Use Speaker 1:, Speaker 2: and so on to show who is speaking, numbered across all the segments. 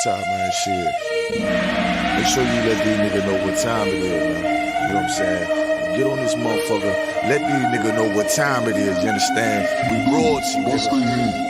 Speaker 1: top, man, shit. Make sure you let these niggas know what time it is, man. You know what I'm saying? Get on this motherfucker. Let these niggas know what time it is, you understand? We royalty.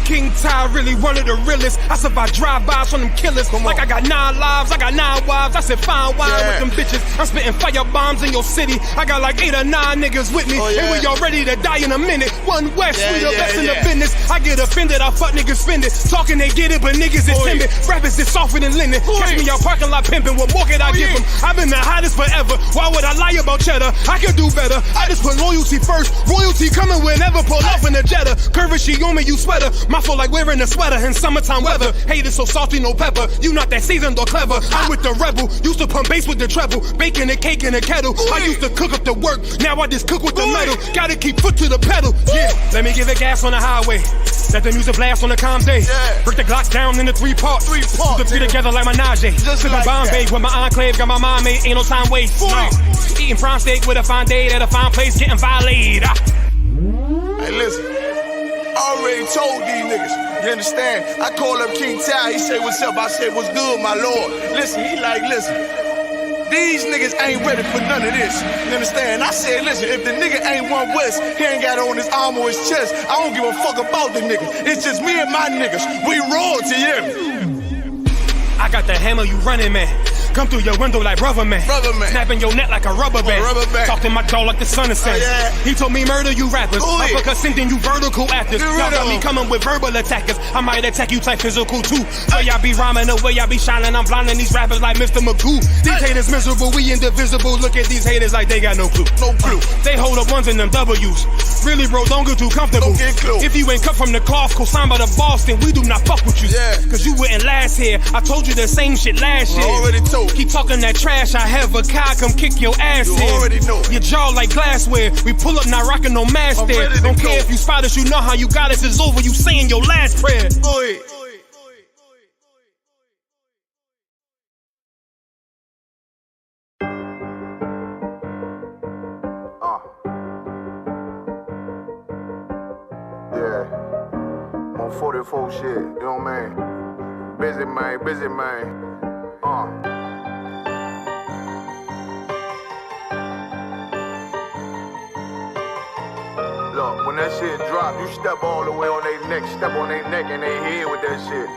Speaker 2: King Ty really one of the realest. I survived drive-bys from them killers. Like I got 9 lives, I got 9 wives. I said fine wine with them bitches. I'm spitting fire bombs in your city. I got like 8 or 9 niggas with me. And we all ready to die in a minute. One West, we the best in the business. I get offended, I fuck niggas fended. Talking they get it, but niggas is timid. Rappers is softer than linen. Catch me out parking lot pimping. What more could I give them? I've been the hottest forever. Why would I lie about cheddar? I could do better. I just put loyalty first. Royalty coming whenever. Pull off in the Jetta. Curvy, she on me, you sweater. My fault like wearing a sweater in summertime weather. Haters so salty, no pepper. You not that seasoned or clever. I'm with the rebel. Used to pump bass with the treble. Baking a cake in a kettle. I used to cook up the work. Now I just cook with the metal. Gotta keep foot to the pedal. Yeah, let me give it gas on the highway. Let the music blast on the calm day. Break the Glock down into 3 parts. Put the 3 together like my Najee. Sipping like Bombay with my enclave. Got my mind made. Ain't no time waste. No. Eating prime steak with a fine date at a fine place. Getting violated.
Speaker 1: Hey, listen. I already told these niggas. You understand? I call up King Ty. He say, what's up? I say, what's good, my lord? Listen, he like, listen. These niggas ain't ready for none of this. You understand? I said, listen, if the nigga ain't one West, he ain't got it on his arm or his chest. I don't give a fuck about the nigga. It's just me and my niggas. We royalty, yeah.
Speaker 2: I got the hammer, you running, man. Come through your window like rubber man. Snapping your neck like a rubber band. Talking my jaw like the sun is set. He told me murder you rappers. Uppercut sending you vertical actors. Y'all got me coming with verbal attackers. I might attack you type physical too. So y'all be rhyming the way y'all be shining. I'm blinding these rappers like Mr. McCoo. These haters miserable, we indivisible. Look at these haters like they got no clue. No clue. They hold up ones in them W's. Really, bro, don't get too comfortable. If you ain't cut from the cloth, co-signed by the Boston, we do not fuck with you. Cause you wouldn't last here. I told you the same shit last year.
Speaker 1: Already told.
Speaker 2: Keep talking that trash, I have a car, come kick your ass in.
Speaker 1: Already know.
Speaker 2: Your jaw like glassware. We pull up, not rocking no mask there. Don't care if you spot us, you know how you got us. It's over, you saying your last prayer.
Speaker 1: Boy. Yeah. I'm on 44 shit, you know what I mean? Busy man. Look, when that shit drop, you step all the way on their neck, step on their neck and their head with that shit.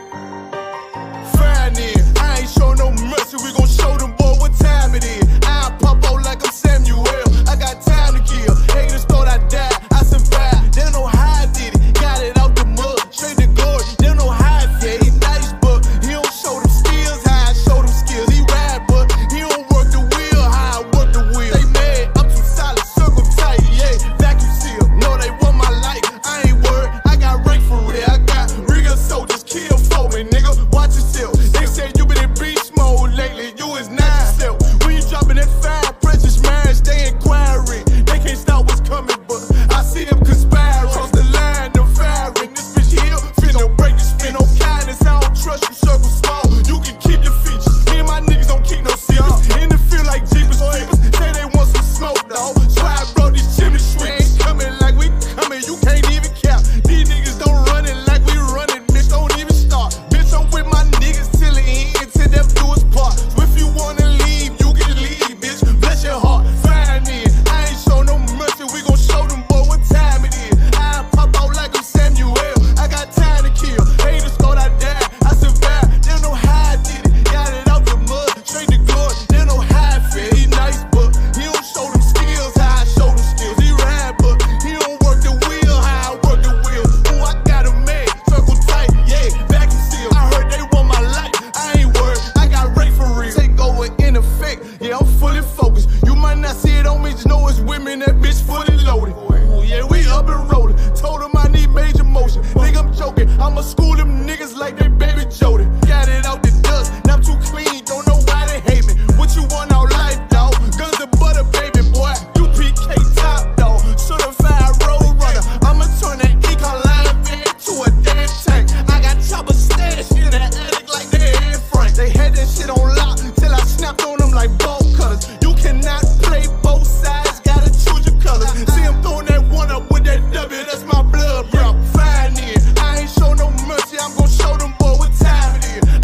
Speaker 1: Fine in, I ain't show no mercy, we gon' show them boy what time it is. I pop out like I'm Samuel, I got time to kill. Haters thought I died, I survived. They don't know how I did it, got it out the mud, straight to glory. They don't know how I feel, he nice but he don't show them skills, how I show them skills. He ride but he don't work the wheel, how I work the wheel. They mad, I'm too solid, circle tight, yeah, vacuum seal. No, they want my life, I ain't worried, I got rank for real. I got real soldiers, kill for me, nigga, watch yourself. They say you been in beast mode lately, you is not yourself. When you dropping that fire, precious marriage, they inquiring. They can't stop what's coming, but I see them conspiring. Cross the line, them firing. This bitch here, finna break the spin. No kindness, I don't trust you, circle small. You can keep your features. Me and my niggas don't keep no secrets. In the field like Jeepers Creepers, say they want some smoke, dawg. So I brought these chimney sweeps. Coming like we coming, you can't even cap. These niggas don't run it like we running, bitch, don't even start. Bitch, I'm with my niggas till the end, till death do us part. So if you wanna leave, you can leave, bitch, bless your heart. Fine in, I ain't show no mercy, we gon' show them boy what time it is. I pop out like I'm Samuel, I got time to kill. Haters thought I died, I survived. They don't know how I did it, got it out the mud, straight to glory. They don't know how I feel, he nice but he don't show them skills, how I show them skills. He ride but he don't work the wheel, how I work the wheel. Ooh, I got a man, circle tight, yeah, vacuum seal. I heard they want my life, I ain't worried, I got rate for real. Take over in effect, yeah, I'm fully focused. You might not see it on me, just know it's women, that bitch fully loaded. Ooh, yeah, we up and rolling. Told them I need major motion. Think I'm joking, I'ma school them niggas like they baby Jody. Got it out the dust, now I'm too clean, don't know why they hate me. What you want out life, dawg? Guns and butter, baby boy. You PK top, dawg. Certified road runner. I'ma turn that econ line into a damn tank. I got choppers stashed in the attic like they Anne Frank. They had that shit on lock till I snapped on them like bolt cutters. You cannot play both sides, gotta choose your colors. See him throwing that one up with that W, that's my blood, bro. Fine in, I ain't show no mercy, I'm gon' show them boy what time it is.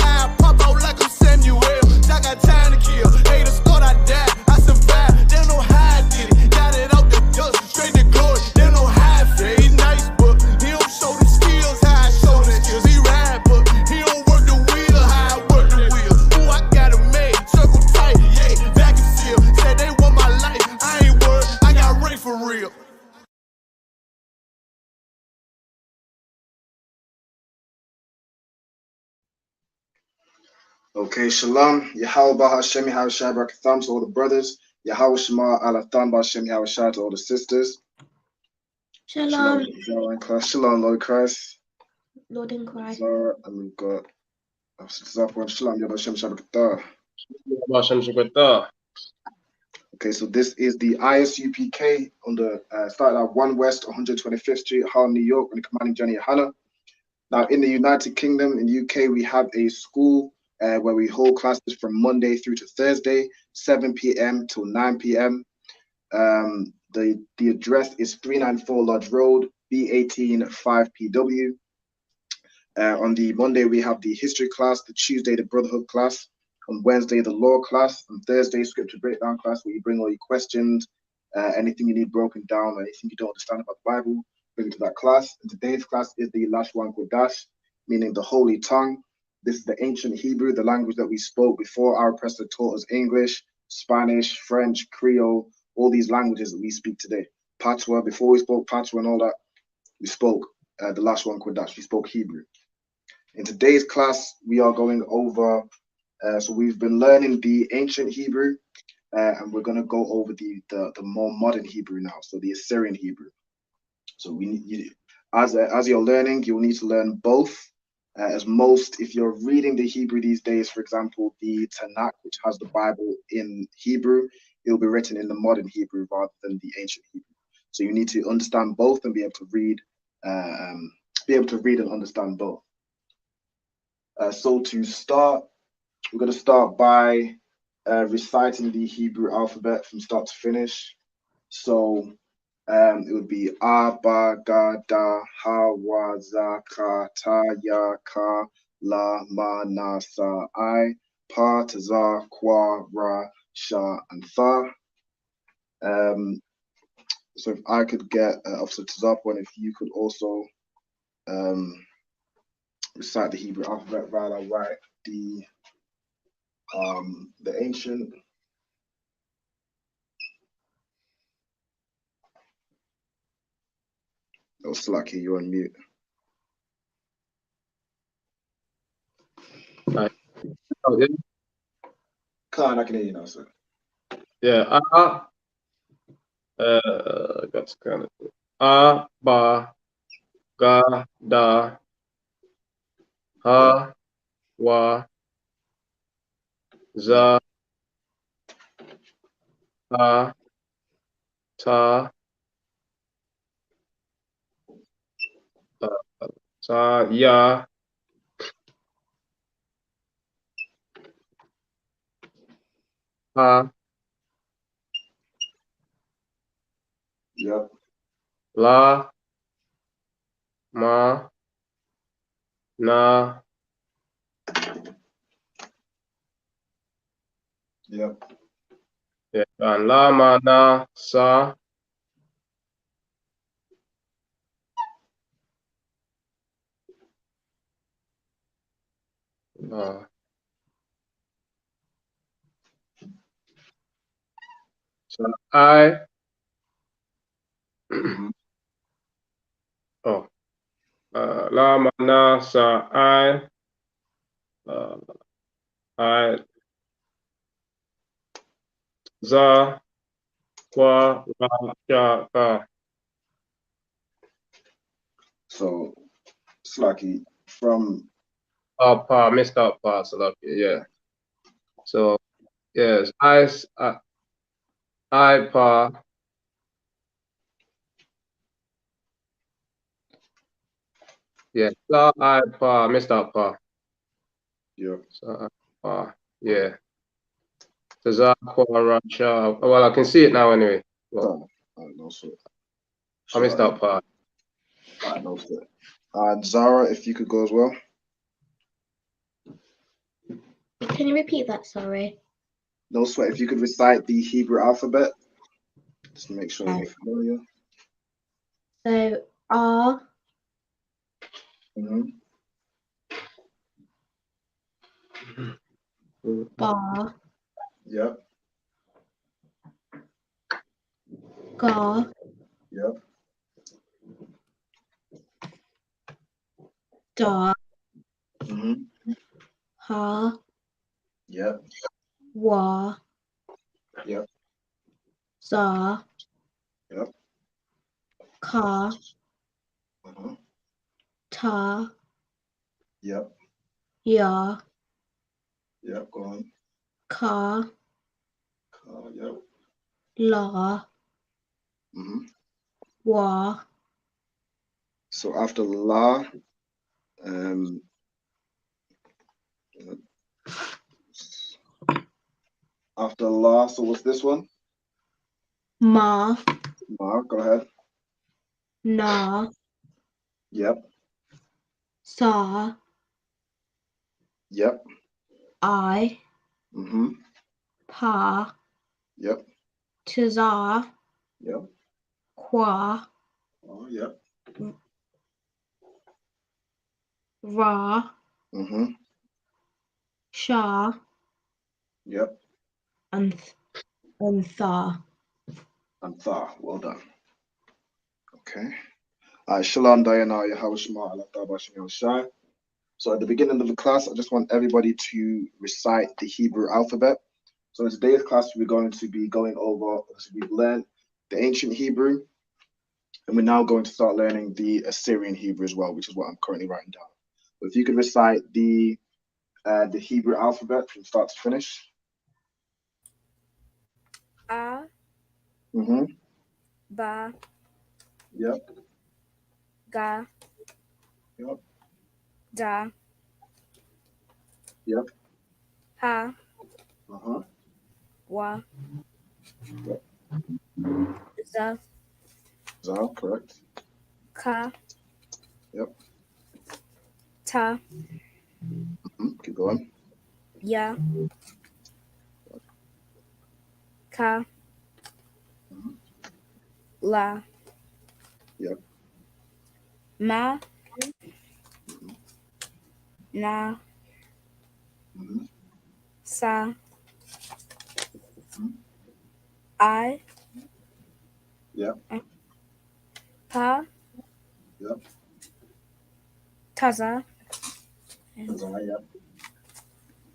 Speaker 3: Okay, Shalom, Yahweh Hashem Yahushua Barakatham to all the brothers, Yahweh Shema Alathan Hashem Yahushua to all the sisters.
Speaker 4: Shalom.
Speaker 3: Shalom, Lord Christ.
Speaker 4: Lord in Christ.
Speaker 3: Zara, and we've got Shalom, Yahweh Hashem Shabakatah. Okay, so this is the ISUPK on the started at 1 West 125th Street, Harlem, New York, on the commanding journey of Hannah. Now, in the United Kingdom, in UK, we have a school where we hold classes from Monday through to Thursday, 7 p.m. till 9 p.m. The address is 394 Lodge Road, B18 5PW. On the Monday, we have the history class, the Tuesday, the brotherhood class, on Wednesday, the law class, on Thursday, scripture breakdown class, where you bring all your questions, anything you need broken down, anything you don't understand about the Bible, bring it to that class. And today's class is the Lashawan Qadash, meaning the holy tongue. This is the ancient Hebrew, the language that we spoke before our oppressor taught us English, Spanish, French, Creole, all these languages that we speak today. Patois, before we spoke Patois and all that, we spoke the Lashawan Qadash, we spoke Hebrew. In today's class, we are going over, so we've been learning the ancient Hebrew, and we're going to go over the more modern Hebrew now, so the Assyrian Hebrew. So as you're learning, you'll need to learn both. As most, if you're reading the Hebrew these days, for example, the Tanakh, which has the Bible in Hebrew, it'll be written in the modern Hebrew rather than the ancient Hebrew. So you need to understand both and be able to read, and understand both. So to start, we're going to start by reciting the Hebrew alphabet from start to finish. So it would be A, Ba, Ga, Da, Ha, Wa, Za, Ka, Ta, Ya, Ka, La, Ma, Na, Sa, I, Pa, Ta, Za, Kwa, Ra, Sha, and Tha. So if I could get Officer Tazapwan, if you could also recite the Hebrew alphabet while I write the ancient. Oh, Slacky, you're on mute.
Speaker 5: Oh, yeah.
Speaker 3: Khan, I can hear you now, sir.
Speaker 5: Yeah. Got kind of A, Ba, Ga, Da, Ha, Wa, Za, Ha, Ta, Ta, Ya, Ha,
Speaker 3: Yep.
Speaker 5: La, Ma, Na,
Speaker 3: Yep.
Speaker 5: yeah, and La, Ma, Na, Sa, so I, oh, La, Ma, Na, Sa, I, Za, Kwa, Ra, Sha, Ka.
Speaker 3: So, Slacky, from
Speaker 5: Pa, missed out Pa, so lucky, yeah. So, yes, I, Pa. Yeah, so I, Pa, missed out Pa.
Speaker 3: yeah.
Speaker 5: So, Pa, yeah. So, Za, Kwa, Ra, Sha. Well, I can see it now anyway. Well,
Speaker 3: No, sir.
Speaker 5: I missed out Pa.
Speaker 3: No, sir. And Zara, if you could go as well.
Speaker 4: Can you repeat that? Sorry.
Speaker 3: No sweat. If you could recite the Hebrew alphabet, just to make sure you're familiar.
Speaker 4: So R, Ba,
Speaker 3: Yep.
Speaker 4: Ga,
Speaker 3: Yep.
Speaker 4: Da,
Speaker 3: Mm-hmm.
Speaker 4: Ha,
Speaker 3: Yep.
Speaker 4: Wa.
Speaker 3: Yep.
Speaker 4: Za.
Speaker 3: Yep.
Speaker 4: Ka.
Speaker 3: Uh-huh.
Speaker 4: Ta.
Speaker 3: Yep.
Speaker 4: Ya.
Speaker 3: Yep. Go on.
Speaker 4: Ka.
Speaker 3: Yep.
Speaker 4: La.
Speaker 3: Mm-hmm.
Speaker 4: Wa.
Speaker 3: So after la, after la, so what's this one?
Speaker 4: Ma.
Speaker 3: Ma, go ahead.
Speaker 4: Na.
Speaker 3: Yep.
Speaker 4: Sa.
Speaker 3: Yep.
Speaker 4: I.
Speaker 3: Mm-hmm.
Speaker 4: Pa.
Speaker 3: Yep.
Speaker 4: Tza.
Speaker 3: Yep.
Speaker 4: Qua.
Speaker 3: Oh, yep.
Speaker 4: Ra.
Speaker 3: Mm-hmm.
Speaker 4: Sha.
Speaker 3: Yep.
Speaker 4: And Tha.
Speaker 3: And tha. Well done. Okay. Shalom Diana, Yahweh Shema, Allah Ta'ala Shem Shai. So at the beginning of the class, I just want everybody to recite the Hebrew alphabet. So in today's class, we're going to be going over, so we've learned the ancient Hebrew, and we're now going to start learning the Assyrian Hebrew as well, which is what I'm currently writing down. But if you could recite the Hebrew alphabet from start to finish.
Speaker 6: A.
Speaker 3: Mm-hmm.
Speaker 6: Ba.
Speaker 3: Yep.
Speaker 6: Ga.
Speaker 3: Yep.
Speaker 6: Da.
Speaker 3: Yep.
Speaker 6: Ha.
Speaker 3: Uh-huh.
Speaker 6: Wa.
Speaker 3: Yep.
Speaker 6: Za.
Speaker 3: Za, correct.
Speaker 6: Ka.
Speaker 3: Yep.
Speaker 6: Ta.
Speaker 3: Mm-hmm. Keep going.
Speaker 6: Ya. Ka.
Speaker 3: Mm-hmm.
Speaker 6: La.
Speaker 3: Yep.
Speaker 6: Ma.
Speaker 3: Mm-hmm.
Speaker 6: Na.
Speaker 3: Mm-hmm.
Speaker 6: Sa.
Speaker 3: Mm-hmm.
Speaker 6: I.
Speaker 3: Yep.
Speaker 6: Pa.
Speaker 3: Yep.
Speaker 6: Taza.
Speaker 3: Za, yep.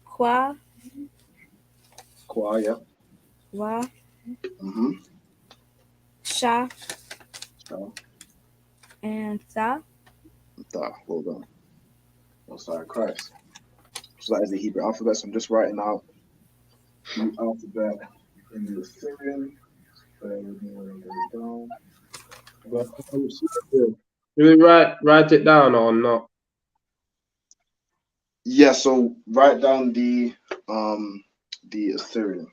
Speaker 6: Qua.
Speaker 3: Kwa, yep.
Speaker 6: Wa.
Speaker 3: Mm-hmm.
Speaker 6: Sha.
Speaker 3: So,
Speaker 6: And Tha.
Speaker 3: tha, well done. Most High Christ. So that is the Hebrew alphabet. So I'm just writing out the alphabet in the Assyrian. Bear with me when I get it down.
Speaker 5: But, do we write it down or not?
Speaker 3: Yeah, so write down the Assyrian.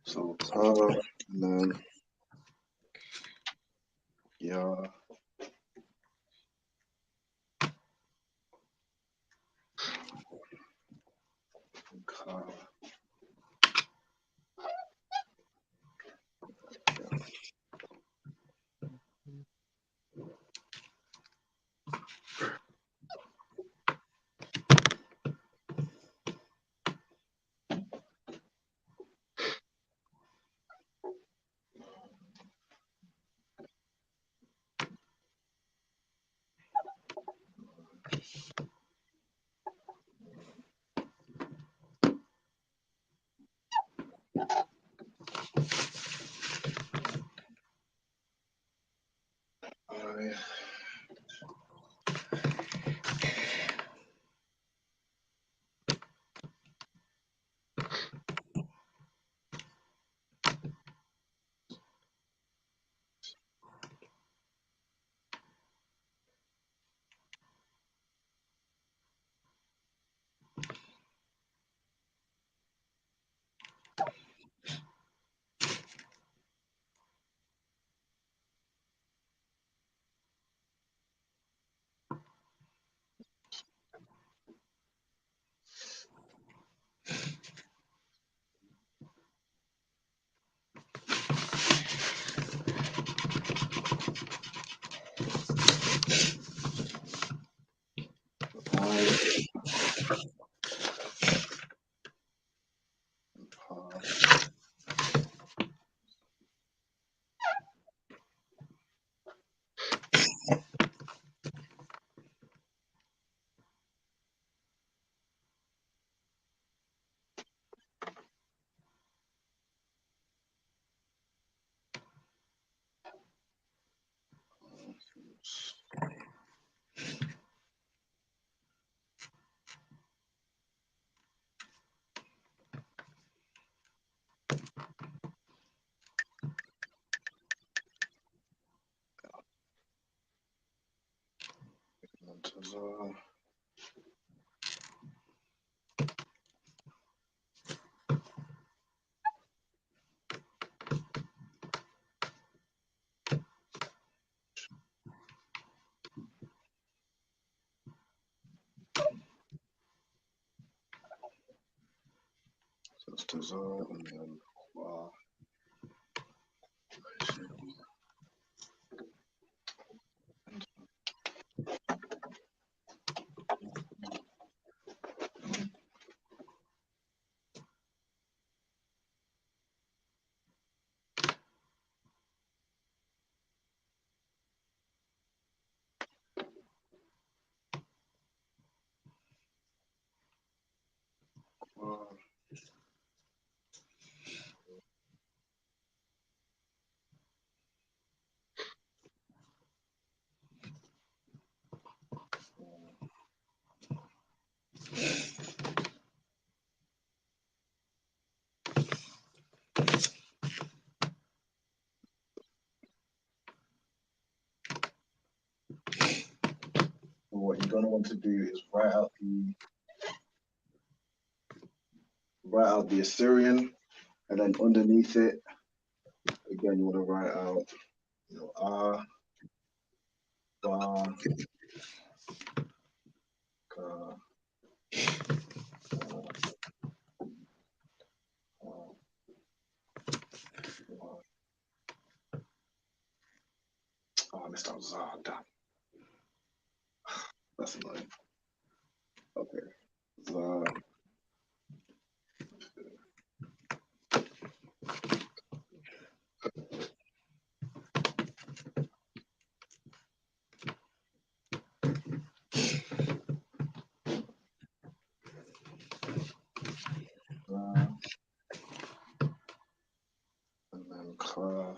Speaker 3: So and then yeah. Ka. and then Qua. What you're going to want to do is write out the Assyrian, and then underneath it, again, you want to write out, A, Ba, Ka, I missed out Za. Damn. That's annoying. Okay. Za. And then Ka.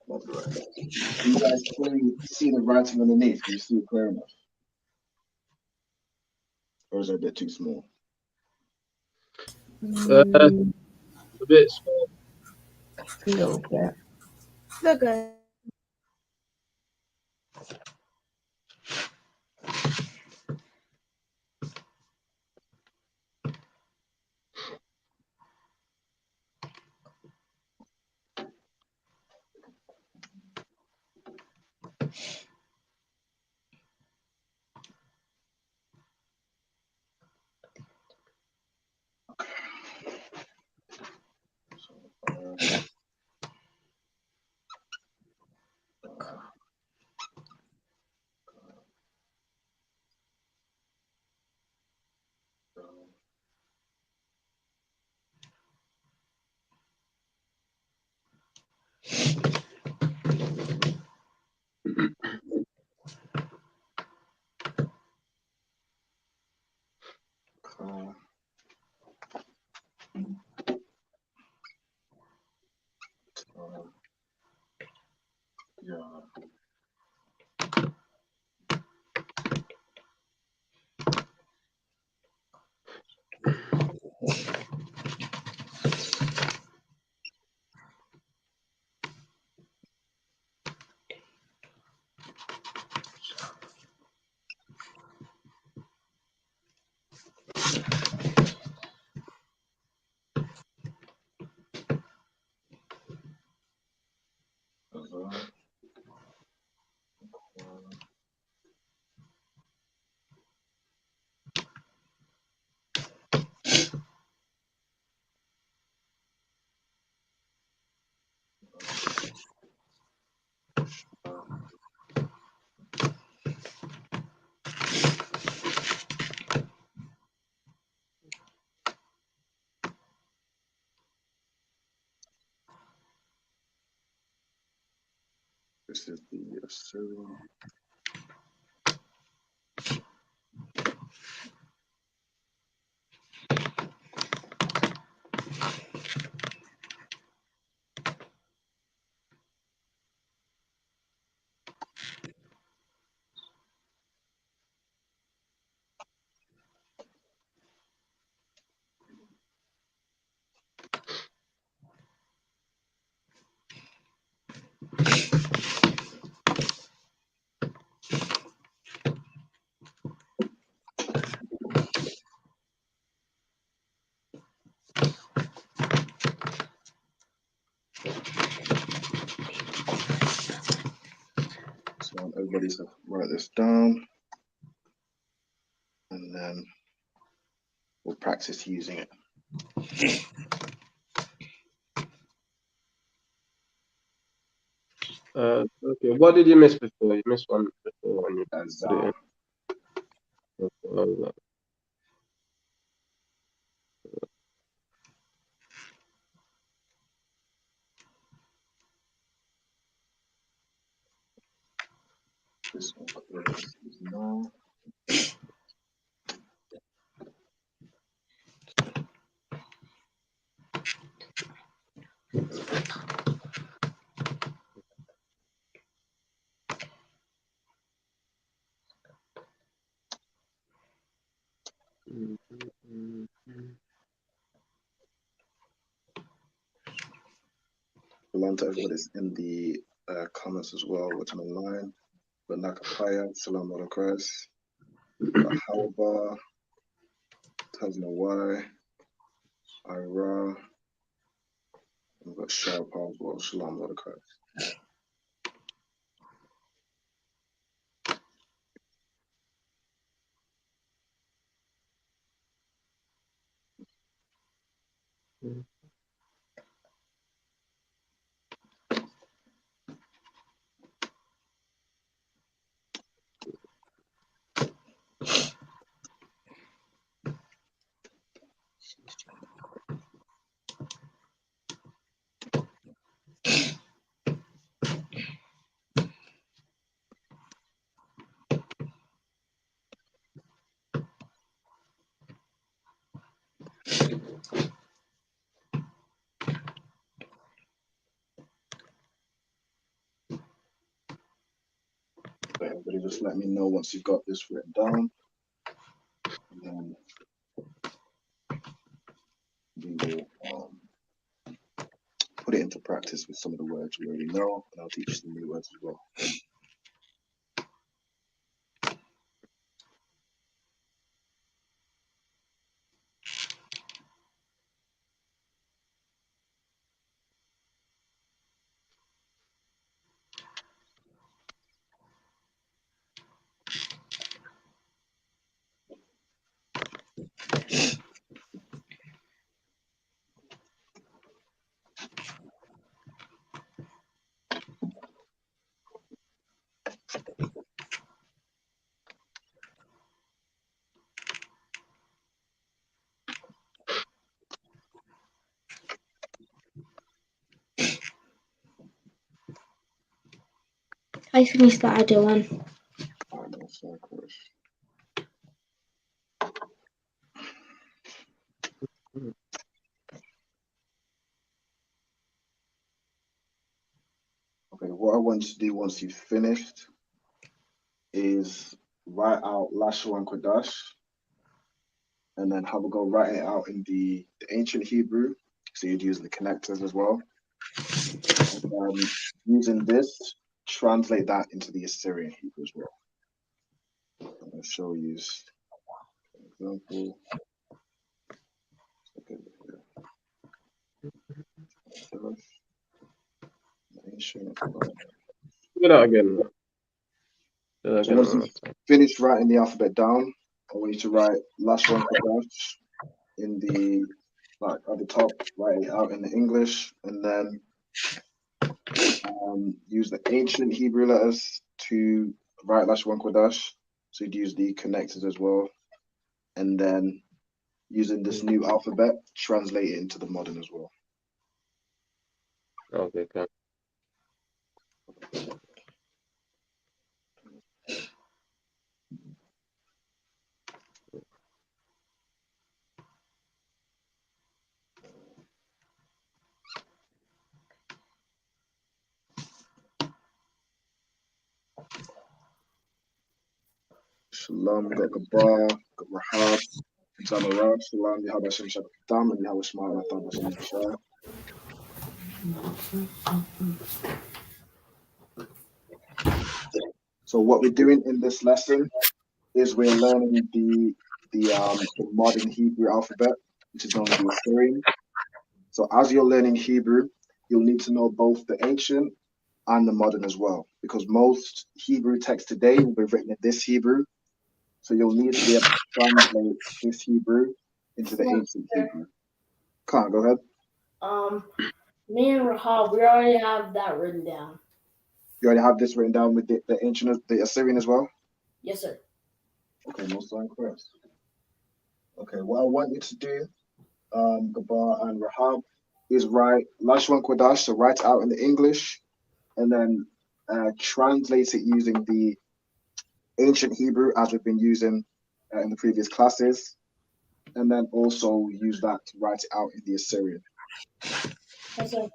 Speaker 3: That's right. Do you guys clearly see the writing underneath? Do you see it clear enough? Or is it a bit too small?
Speaker 5: A bit small.
Speaker 7: A little bit.
Speaker 6: Look good.
Speaker 3: Yeah. This is the Assyrian. everybody's to write this down, and then we'll practice using it.
Speaker 5: Okay, what did you miss before? You missed one before when you put it
Speaker 3: Zah.
Speaker 5: in. Okay.
Speaker 3: This one is no. Belong to everybody's in the comments as well, watching online. But Nakapaya, Salam Alaikum, Hawaba, Tazna Y, Ira, we've got Sharpa as well, Salam Alaikum. So everybody just let me know once you've got this written down. And then we will put it into practice with some of the words you already know, and I'll teach you some new words as well.
Speaker 4: I finished that other one.
Speaker 3: Okay, what I want you to do once you've finished is write out Lashawan Qadash, and then have a go write it out in the ancient Hebrew. So you'd use the connectors as well. And using this, translate that into the Assyrian Hebrew as well. I'm going to show you an example.
Speaker 5: Do that again.
Speaker 3: So once you've finished writing the alphabet down, I want you to write Lashawan Qadash in the, like at the top, write it out in the English, and then use the ancient Hebrew letters to write Lashawan Qadash. So you'd use the connectors as well, and then using this new alphabet, translate it into the modern as well.
Speaker 5: Okay, okay.
Speaker 3: Shalom, got Gabar, got Rahab, Zamarab, Shalom, Yahweh Hashem Shabbatam, and Yahweh Shema Nathan Hashem Yeshua. So what we're doing in this lesson is we're learning the modern Hebrew alphabet, which is known as the Assyrian. So as you're learning Hebrew, you'll need to know both the ancient and the modern as well, because most Hebrew text today will be written in this Hebrew. So you'll need to be able to translate this Hebrew into the ancient Hebrew. Can't go ahead.
Speaker 8: Me and Rahab, we already have that written down.
Speaker 3: You already have this written down with the ancient, the Assyrian as well?
Speaker 8: Yes, sir.
Speaker 3: Okay, most incorrect. Okay, what I want you to do, Gabar and Rahab, is write Lashawan Qadash, so write it out in the English, and then translate it using the ancient Hebrew as we've been using in the previous classes, and then also use that to write it out in the Assyrian.
Speaker 8: Yes, sir.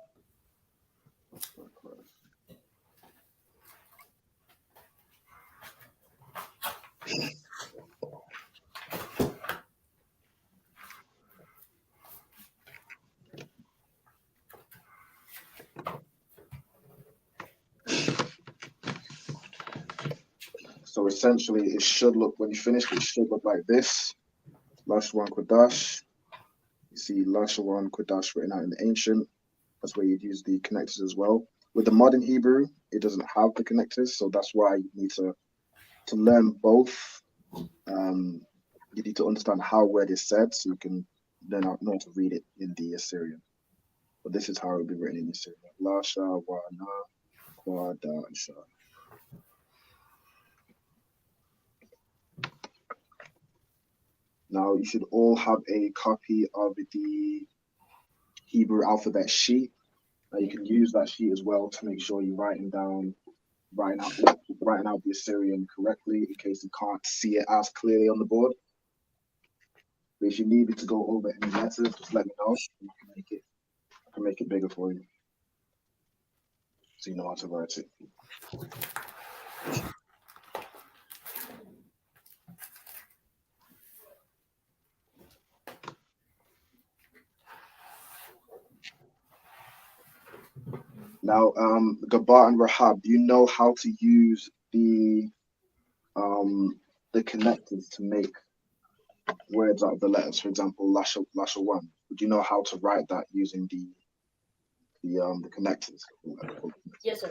Speaker 3: So essentially, it should look, when you finish, it should look like this. Lashawan Qadash. You see Lashawan Qadash written out in the ancient. That's where you'd use the connectors as well. With the modern Hebrew, it doesn't have the connectors, so that's why you need to learn both. You need to understand how word is said, so you can then know how to read it in the Assyrian. But this is how it will be written in the Assyrian. Lashawan Qadash. Now, you should all have a copy of the Hebrew alphabet sheet. Now, you can use that sheet as well to make sure you're writing out the Assyrian correctly in case you can't see it as clearly on the board. But if you need me to go over any letters, just let me know. I can make it bigger for you, so you know how to write it. Now, Gabar and Rahab, do you know how to use the connectors to make words out of the letters? For example, Lashawan. Would you know how to write that using the connectors?
Speaker 8: Yes, sir.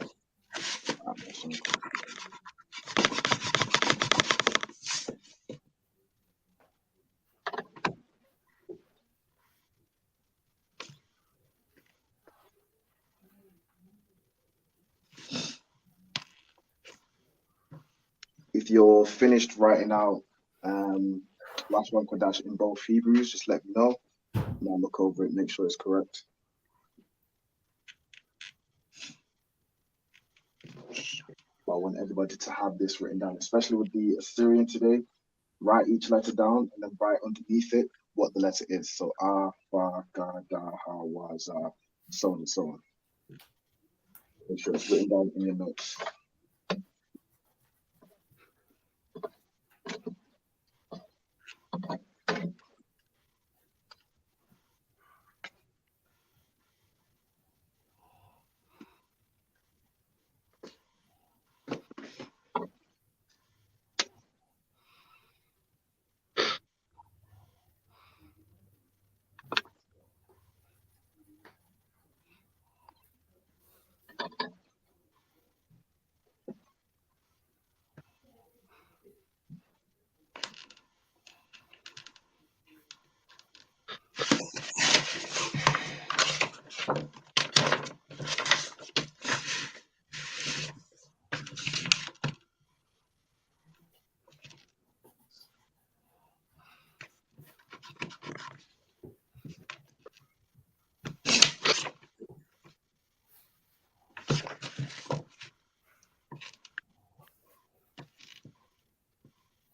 Speaker 3: If you're finished writing out Lashawan Qadash in both Hebrews, just let me know, and I'll look over it, make sure it's correct. But I want everybody to have this written down, especially with the Assyrian today. Write each letter down and then write underneath it what the letter is. So Ba, Ga, Da, Ha, Wa, Za, so on and so on. Make sure it's written down in your notes.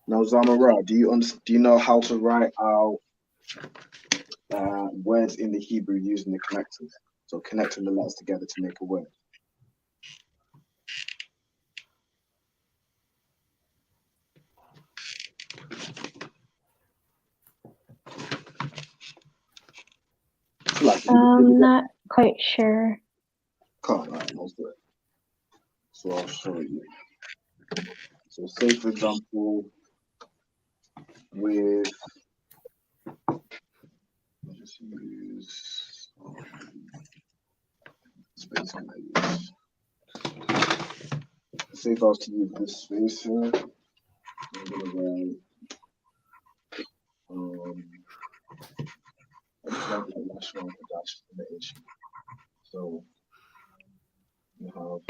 Speaker 3: Now, Zamara, do you know how to write out words in the Hebrew using the connectors? So connecting the letters together to make a word.
Speaker 4: I'm not quite sure.
Speaker 3: Can't write most of it. So I'll show you. So say, for example, with, let's just use, space can I use? say if I was to use this space here, I'm gonna write I just like Lashawan Qadash in the ancient. So you have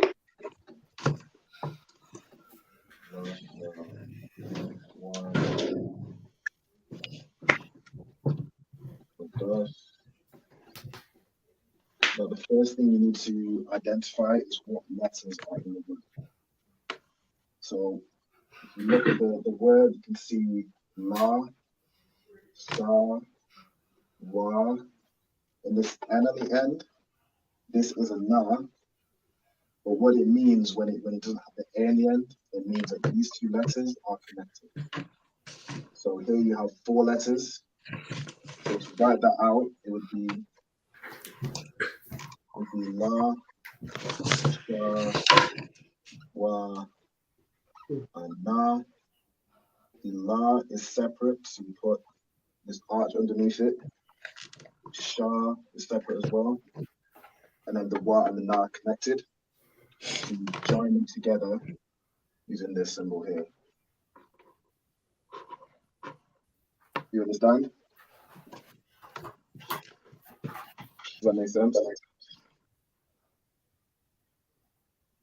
Speaker 3: one Qadash. Now the first thing you need to identify is what letters are in the word. So if you look at the word, you can see La, Sha, Wa, and this N at the end. This is a Na, but what it means when it doesn't have the A in the end, it means that these two letters are connected. So here you have 4 letters. So to write that out, it would be La, Sha, Wa, and Na. The La is separate, so you put this arch underneath it. Sha is separate as well. And then the Wa and the Na are connected. So you join them together using this symbol here. You understand? Does that make sense?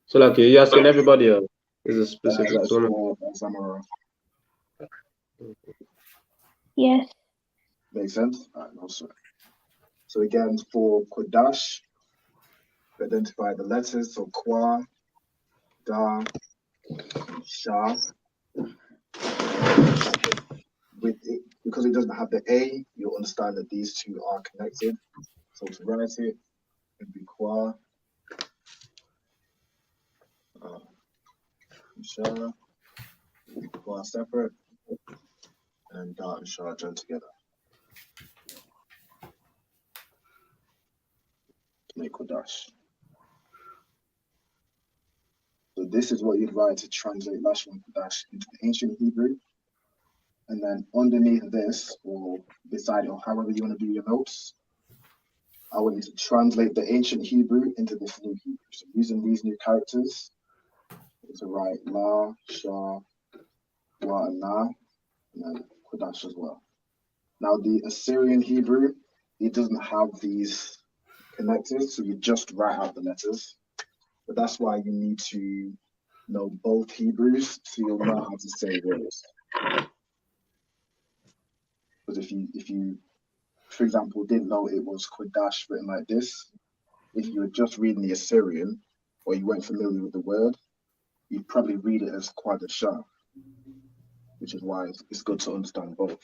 Speaker 5: So like you're asking everybody else is a specific
Speaker 3: That's
Speaker 5: one.
Speaker 3: for Samara.
Speaker 4: Yes.
Speaker 3: Makes sense? All right, no sweat. So again, for Qadash, identify the letters. So Kwa, Da, Sha. With it, because it doesn't have the A, you'll understand that these two are connected. So to write it, it'd be Kwa, Sha, Kwa separate, and Da and Sha joined together. Make Qadash. So this is what you'd write to translate Lashawan Qadash into the ancient Hebrew. And then underneath this, or beside it, or however you want to do your notes, I want you to translate the ancient Hebrew into this new Hebrew. So using these new characters, to write La, Sha, Wa, and Na, and then Qadash as well. Now the Assyrian Hebrew, it doesn't have these connectors, so you just write out the letters. But that's why you need to know both Hebrews, so you'll know how to say words. Because if you, for example, didn't know it was Qadash written like this, if you were just reading the Assyrian, or you weren't familiar with the word, you'd probably read it as Qadashah, which is why it's good to understand both.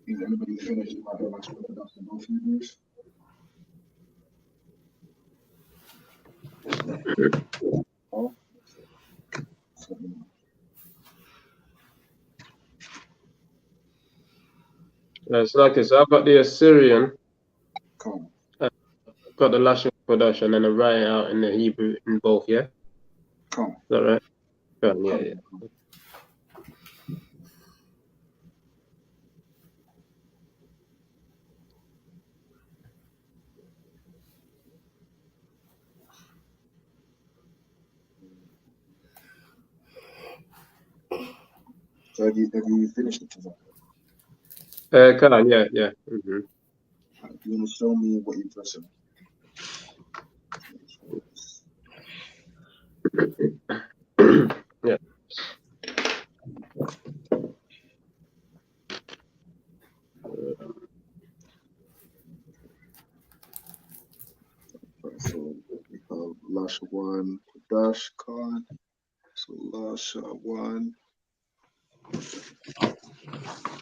Speaker 3: Is anybody finished with the last one about the both Hebrews? Oh, so,
Speaker 5: It's like this. I've got the Assyrian,
Speaker 3: come
Speaker 5: got the Lashawan Qadash, and then I write it out in the Hebrew in both, yeah?
Speaker 3: on.
Speaker 5: Is that right? Yeah.
Speaker 3: So have you finished it?
Speaker 5: Come on, yeah. Mm-hmm.
Speaker 3: Do you want to show me what you've written?
Speaker 5: Yeah.
Speaker 3: So we have Lashawan Qadash Khan. So Lashawan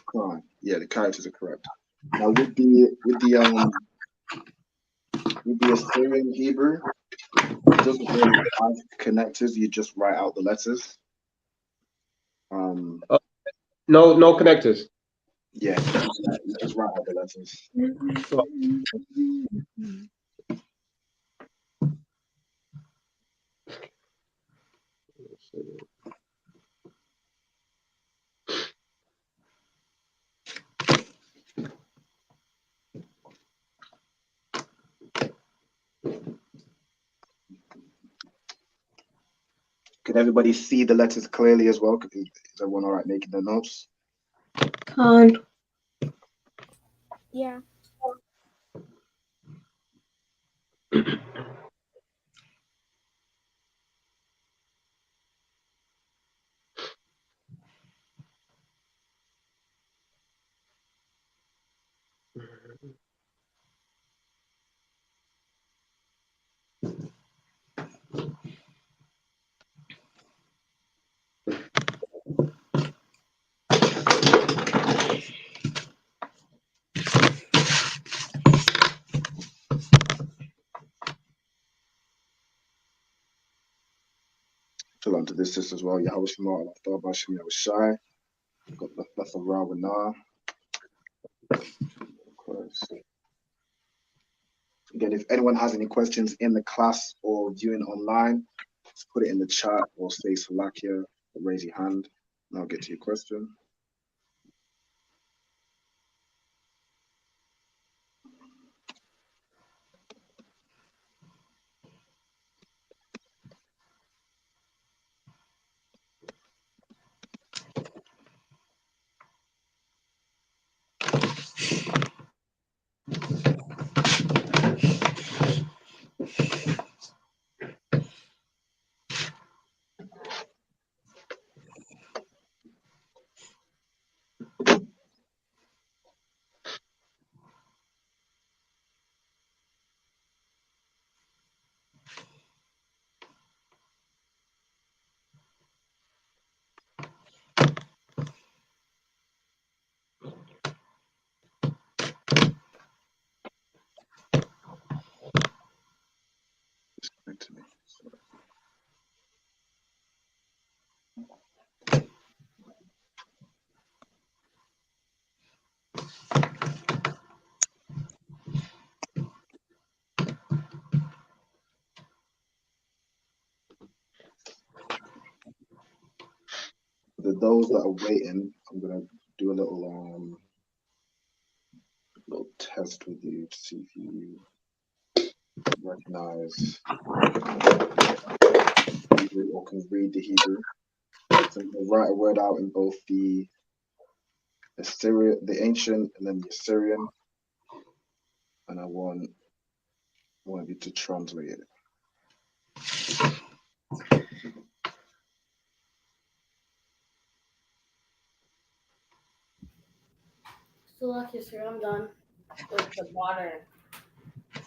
Speaker 3: Khan. Yeah, the characters are correct. Now with the Assyrian Hebrew, it doesn't really have connectors. You just write out the letters.
Speaker 5: No connectors.
Speaker 3: Yeah, you just write out the letters.
Speaker 5: Well,
Speaker 3: Can everybody see the letters clearly as well? Is everyone all right making the notes?
Speaker 7: Can't.
Speaker 6: Yeah.
Speaker 3: Fill onto this as well. Yahweh Shema, Allah Ta'ala, Shem Yahweh Shai. Got the Beth of Rawanah. Of course. Again, if anyone has any questions in the class or viewing online, just put it in the chat or say Salakia or raise your hand and I'll get to your question. Disconnect to me. For those that are waiting, I'm gonna do a little test with you to see if you recognize Hebrew or can read the Hebrew. So I'm gonna write a word out in both the Assyrian, the ancient, and then the Assyrian, and I want one of you to translate it.
Speaker 8: Salakia, sir, I'm done with the water.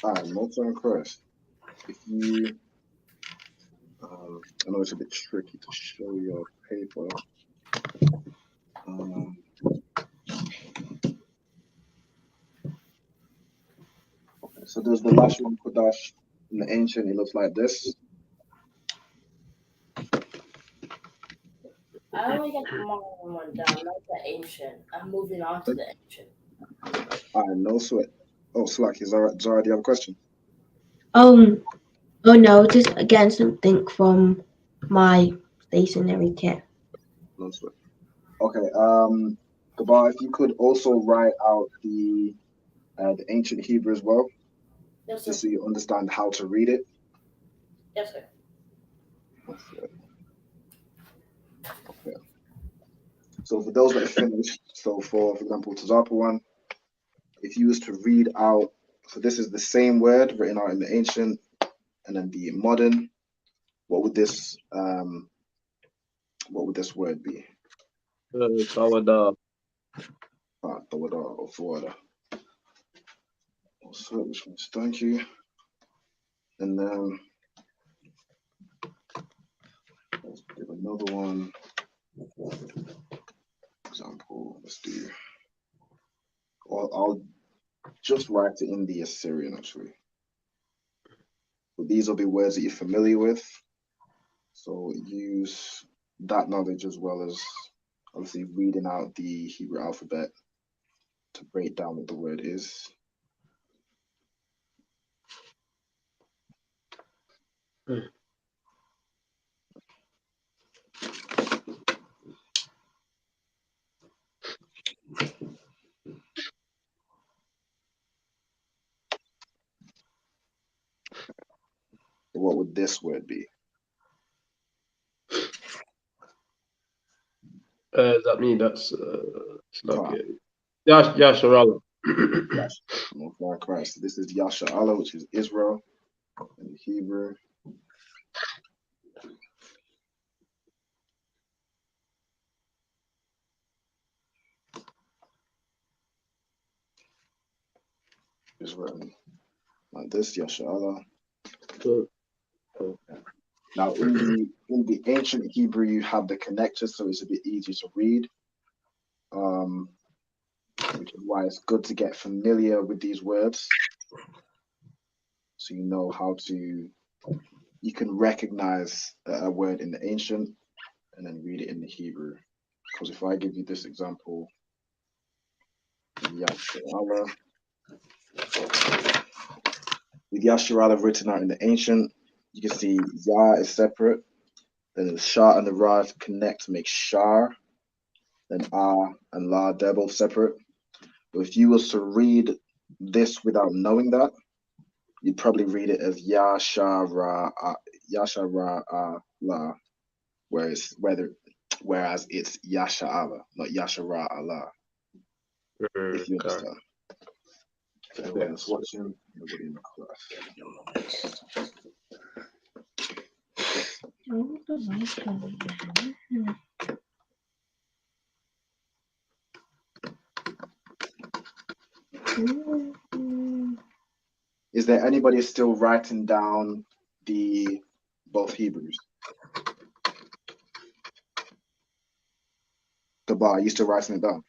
Speaker 3: Alright, Motor and Chris. If you, I know it's a bit tricky to show your paper. Okay, so there's the Lashawan Qadash in the ancient. It looks like this.
Speaker 8: I only got the modern one down, not the ancient. I'm moving on to the ancient.
Speaker 3: Alright, no sweat. Oh, Slack, Zara, do you have a question?
Speaker 7: Oh no, just again something from my stationery kit.
Speaker 3: No sweat. Okay, Gabar, if you could also write out the ancient Hebrew as well,
Speaker 8: Yes, sir.
Speaker 3: just so you understand how to read it.
Speaker 8: Yes, sir.
Speaker 3: Okay. So for those that are finished, so for example, Tazapa one, if you was to read out, so this is the same word written out in the ancient and then the modern, what would this word be?
Speaker 5: Tawada.
Speaker 3: Tawada or Fawada. So which one's thank you. And then let's give another one. let's do. Or I'll just write it in the Assyrian actually. But these will be words that you're familiar with. So use that knowledge as well as obviously reading out the Hebrew alphabet to break down what the word is. What would this word be?
Speaker 5: Is that me? That's okay. Yasharala.
Speaker 3: Most correct. So this is Yasha'Allah, which is Israel in Hebrew. Israel. Like this, Yasha'Allah. Now in the ancient Hebrew, you have the connector, so it's a bit easier to read. Which is why it's good to get familiar with these words. So you know how to, you can recognize a word in the ancient and then read it in the Hebrew. Because if I give you this example, Yasha'Allah, with Yasha'Allah written out in the ancient, you can see Ya is separate, then the Shah and the Ra connect to make Shar, then Ah and La, they're both separate. But if you was to read this without knowing that, you'd probably read it as Yasha Ra La, whereas it's Yasha'Allah, not Yasha Ra Allah. If you understand. So everyone that's watching, nobody in the class. Is there anybody still writing down the both Hebrews? Gabar, are you still writing it down?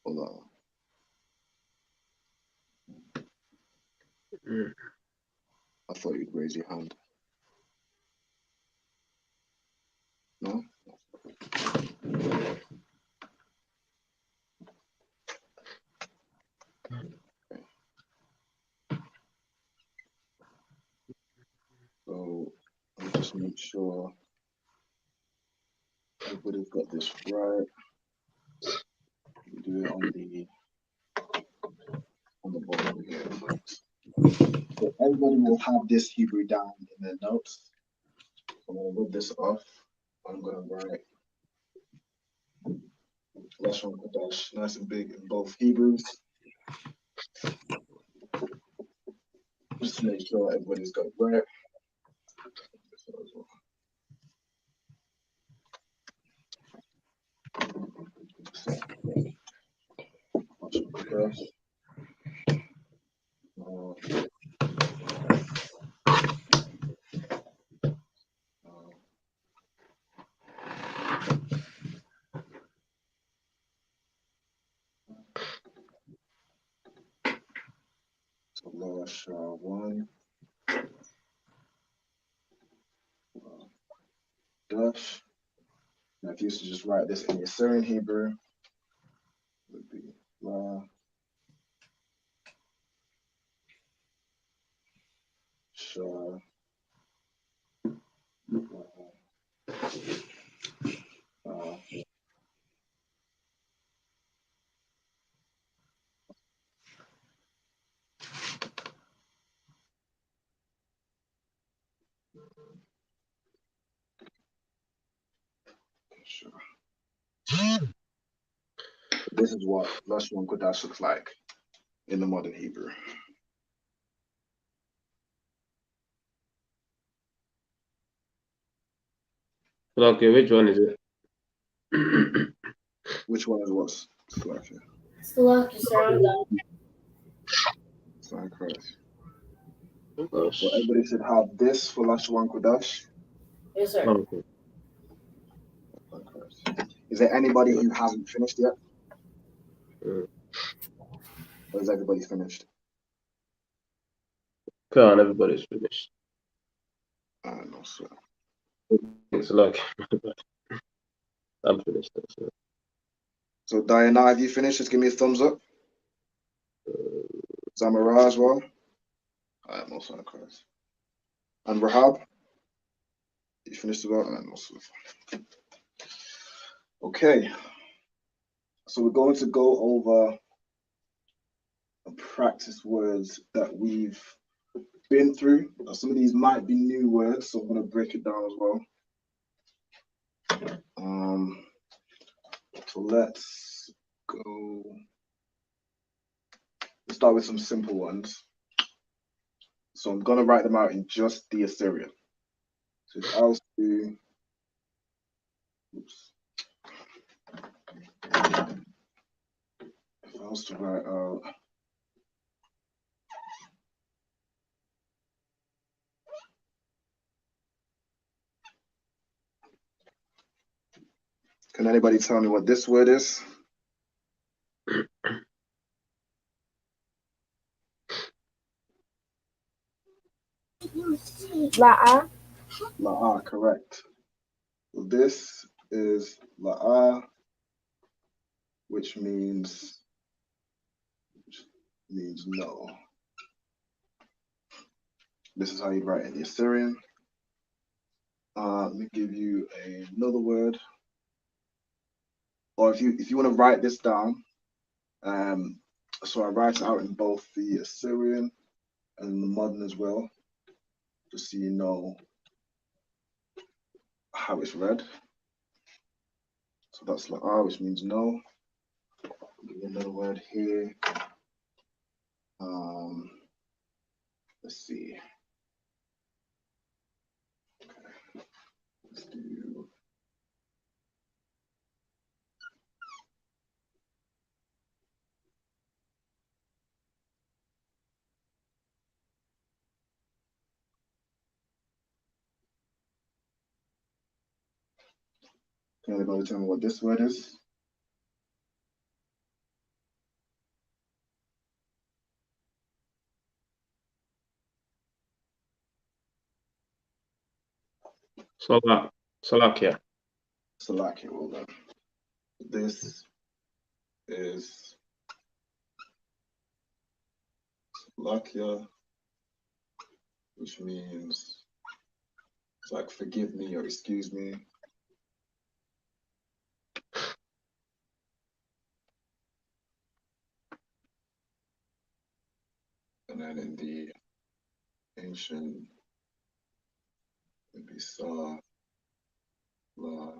Speaker 3: Hold on. I thought you'd raise your hand. No? So I'll just make sure everybody's got this right. We do it on the bottom here. So everybody will have this Hebrew down in their notes. I'm gonna rip this off. I'm gonna write Lashawan Qadash, nice and big in both Hebrews. Just to make sure everybody's got it right. So Lashawan Qadash. Now, if you used to just write this in the Assyrian Hebrew, it would be La Shah. This is what Lashawan Qadash looks like in the modern Hebrew.
Speaker 5: Okay, which one is it?
Speaker 3: Which one is what? Slack.
Speaker 8: Select your sound down.
Speaker 3: Sign Christ. So everybody should have this for Lashawan Qadash.
Speaker 8: Yes, sir.
Speaker 5: Okay.
Speaker 3: Is there anybody who hasn't finished yet?
Speaker 5: Mm.
Speaker 3: Or is everybody finished?
Speaker 5: Come on, everybody's finished.
Speaker 3: No, sir.
Speaker 5: It's like I'm finished. So.
Speaker 3: So Diana, have you finished? Just give me a thumbs up. Zamara as well. I'm also on Christ. And Rahab, you finished as well? I'm also. Okay. So we're going to go over and practice words that we've been through. Now, some of these might be new words, so I'm going to break it down as well. So let's go. Let's start with some simple ones. So I'm going to write them out in just the Assyrian. So if I was to, oops. If I was to write out can anybody tell me what this word is?
Speaker 6: La'a.
Speaker 3: La'a, correct. So this is La'a, which means no. This is how you write in the Assyrian. Let me give you another word. Or if you want to write this down, so I write it out in both the Assyrian and the modern as well, just so you know how it's read. So that's La'a, which means no. I'll give you another word here. Let's see. Okay. Let's do. Can anybody tell me what this word is?
Speaker 5: Salakia.
Speaker 3: Salakia, well done. This is Salakia, which means it's like forgive me or excuse me. And then in the ancient, it'd be Sa, La,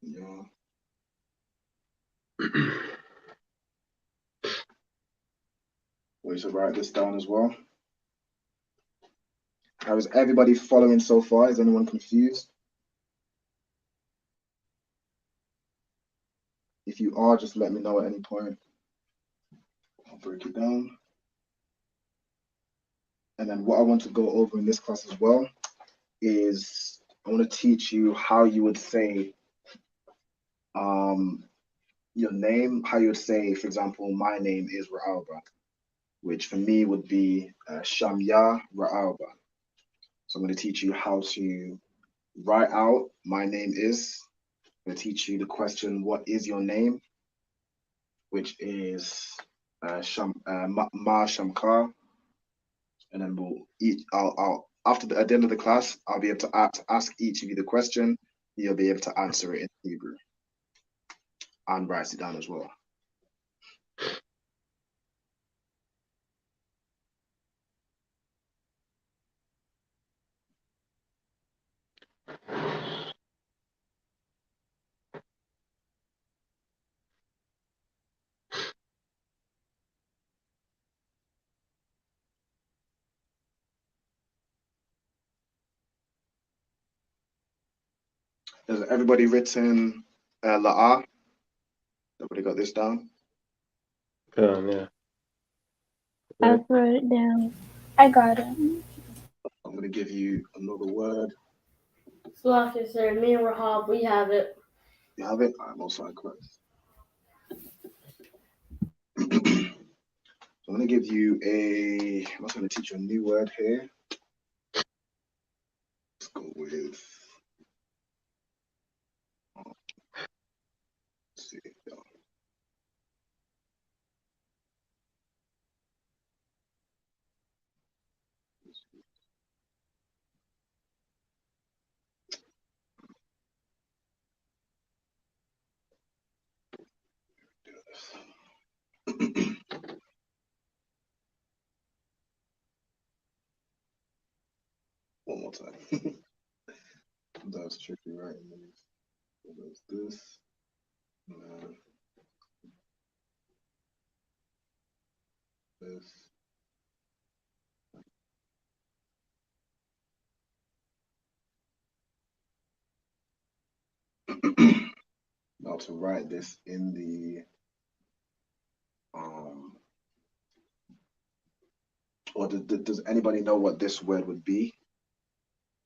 Speaker 3: Ya. We should write this down as well. How is everybody following so far? Is anyone confused? If you are, just let me know at any point. I'll break it down. And then what I want to go over in this class as well is I want to teach you how you would say your name, how you would say, for example, my name is Ra'alba, which for me would be Shamya Ra'alba. So I'm going to teach you how to write out my name is. I'm going to teach you the question, what is your name? Which is Ma Shamkar. And then we'll at the end of the class, I'll be able to ask each of you the question. You'll be able to answer it in Hebrew and write it down as well. Has everybody written La'a? Everybody got this down?
Speaker 5: Yeah.
Speaker 4: I wrote it down.
Speaker 6: I got it.
Speaker 3: I'm going to give you another word.
Speaker 8: So like I said, me and Rahab, we have it.
Speaker 3: You have it? I'm also correct. So I'm going to give you I'm also going to teach you a new word here. Let's go with, let's see. One more time. That's tricky, right? There's this. And this. Now to write this in the or does anybody know what this word would be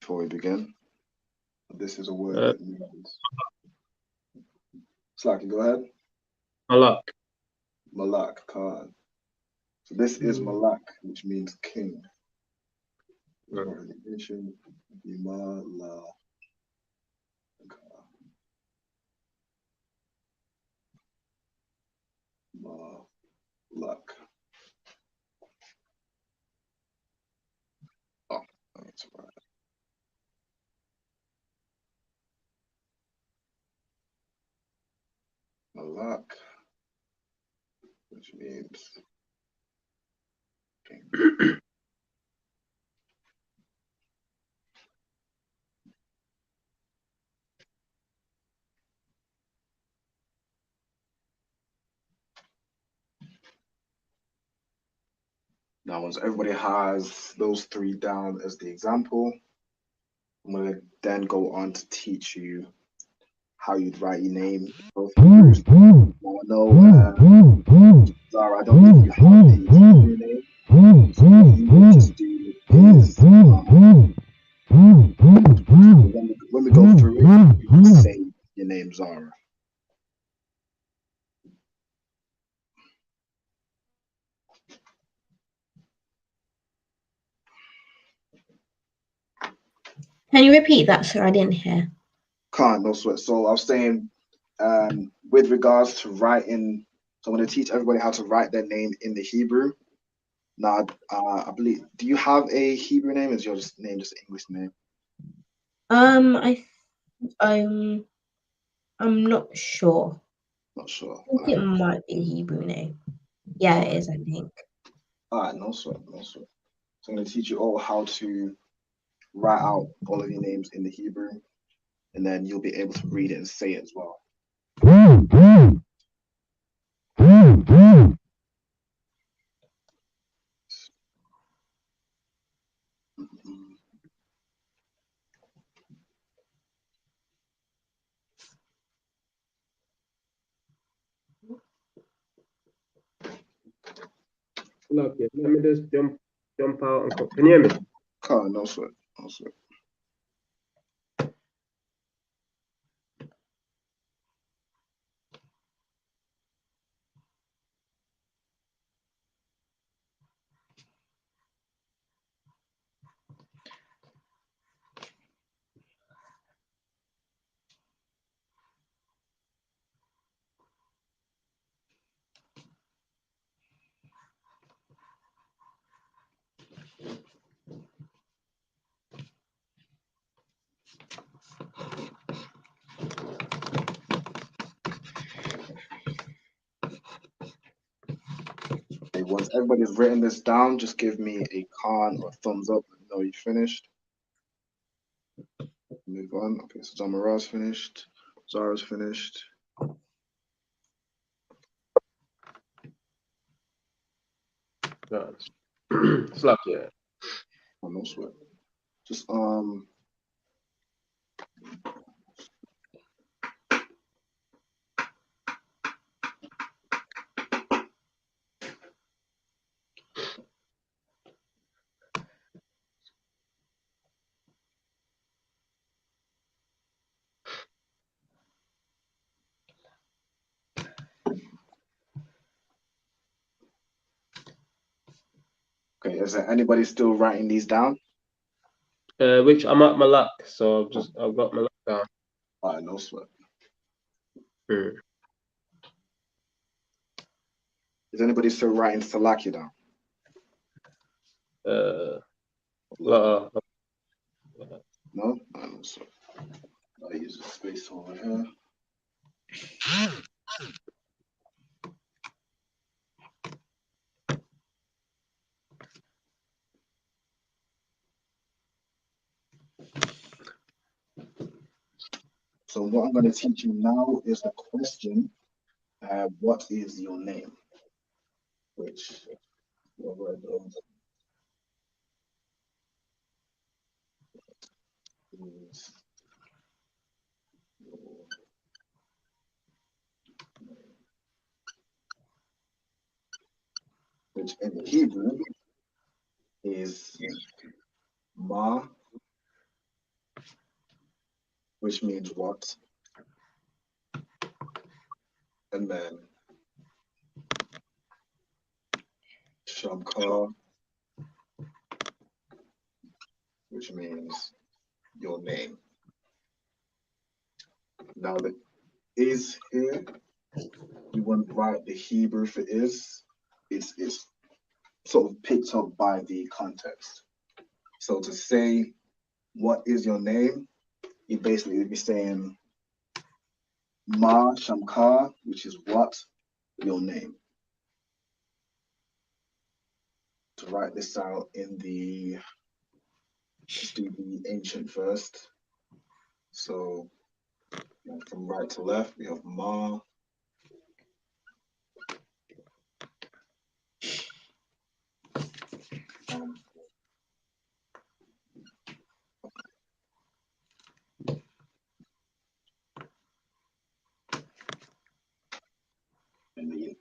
Speaker 3: before we begin? This is a word that means. Slacky, go ahead.
Speaker 5: Malak.
Speaker 3: Malak Khan. So this is Malak, which means king. Nation, Malak. Malak. Oh, that's right. Malak, which means king. Now, once everybody has those three down as the example, I'm going to then go on to teach you how you'd write your name. Both Hebrews. Now, I know, Zara, I don't think you have the Hebrew name. So what you will just do is, when we go through it, you can say your name, Zara.
Speaker 7: Can you repeat that, sir? I didn't hear.
Speaker 3: Can't, no sweat. So I was saying, with regards to writing, so I'm going to teach everybody how to write their name in the Hebrew. Now, I believe, do you have a Hebrew name? Is your name just an English name?
Speaker 7: I'm not sure.
Speaker 3: Not sure.
Speaker 7: I think it might be a Hebrew name. Yeah, it is, I think.
Speaker 3: All right, no sweat, no sweat. So I'm going to teach you all how to write out all of your names in the Hebrew, and then you'll be able to read it and say it as well.
Speaker 5: Look, yeah, let me just jump out and come. Can you hear me?
Speaker 3: No sweat, no sweat. Okay, once everybody's written this down, just give me a con or thumbs up. Let me know you finished. Move on. Okay, so Zamara's finished. Zara's finished.
Speaker 5: Slap, yeah.
Speaker 3: Oh, no sweat. Just Okay, is there anybody still writing these down?
Speaker 5: Which I'm at Malak, so I've got Malak down.
Speaker 3: All right, no sweat.
Speaker 5: Hmm.
Speaker 3: Is anybody still writing Salakia down?
Speaker 5: No.
Speaker 3: No? All right, no sweat. I'll use the space over here. So what I'm going to teach you now is the question, what is your name? Which is which in Hebrew is Ma, which means what? And then Shamkar, which means your name. Now the is here, you won't write the Hebrew for is. It's sort of picked up by the context. So to say, what is your name? You basically would be saying Ma Shamkar, which is what? Your name. To write this out in the, let's do the ancient first. So from right to left, we have Ma.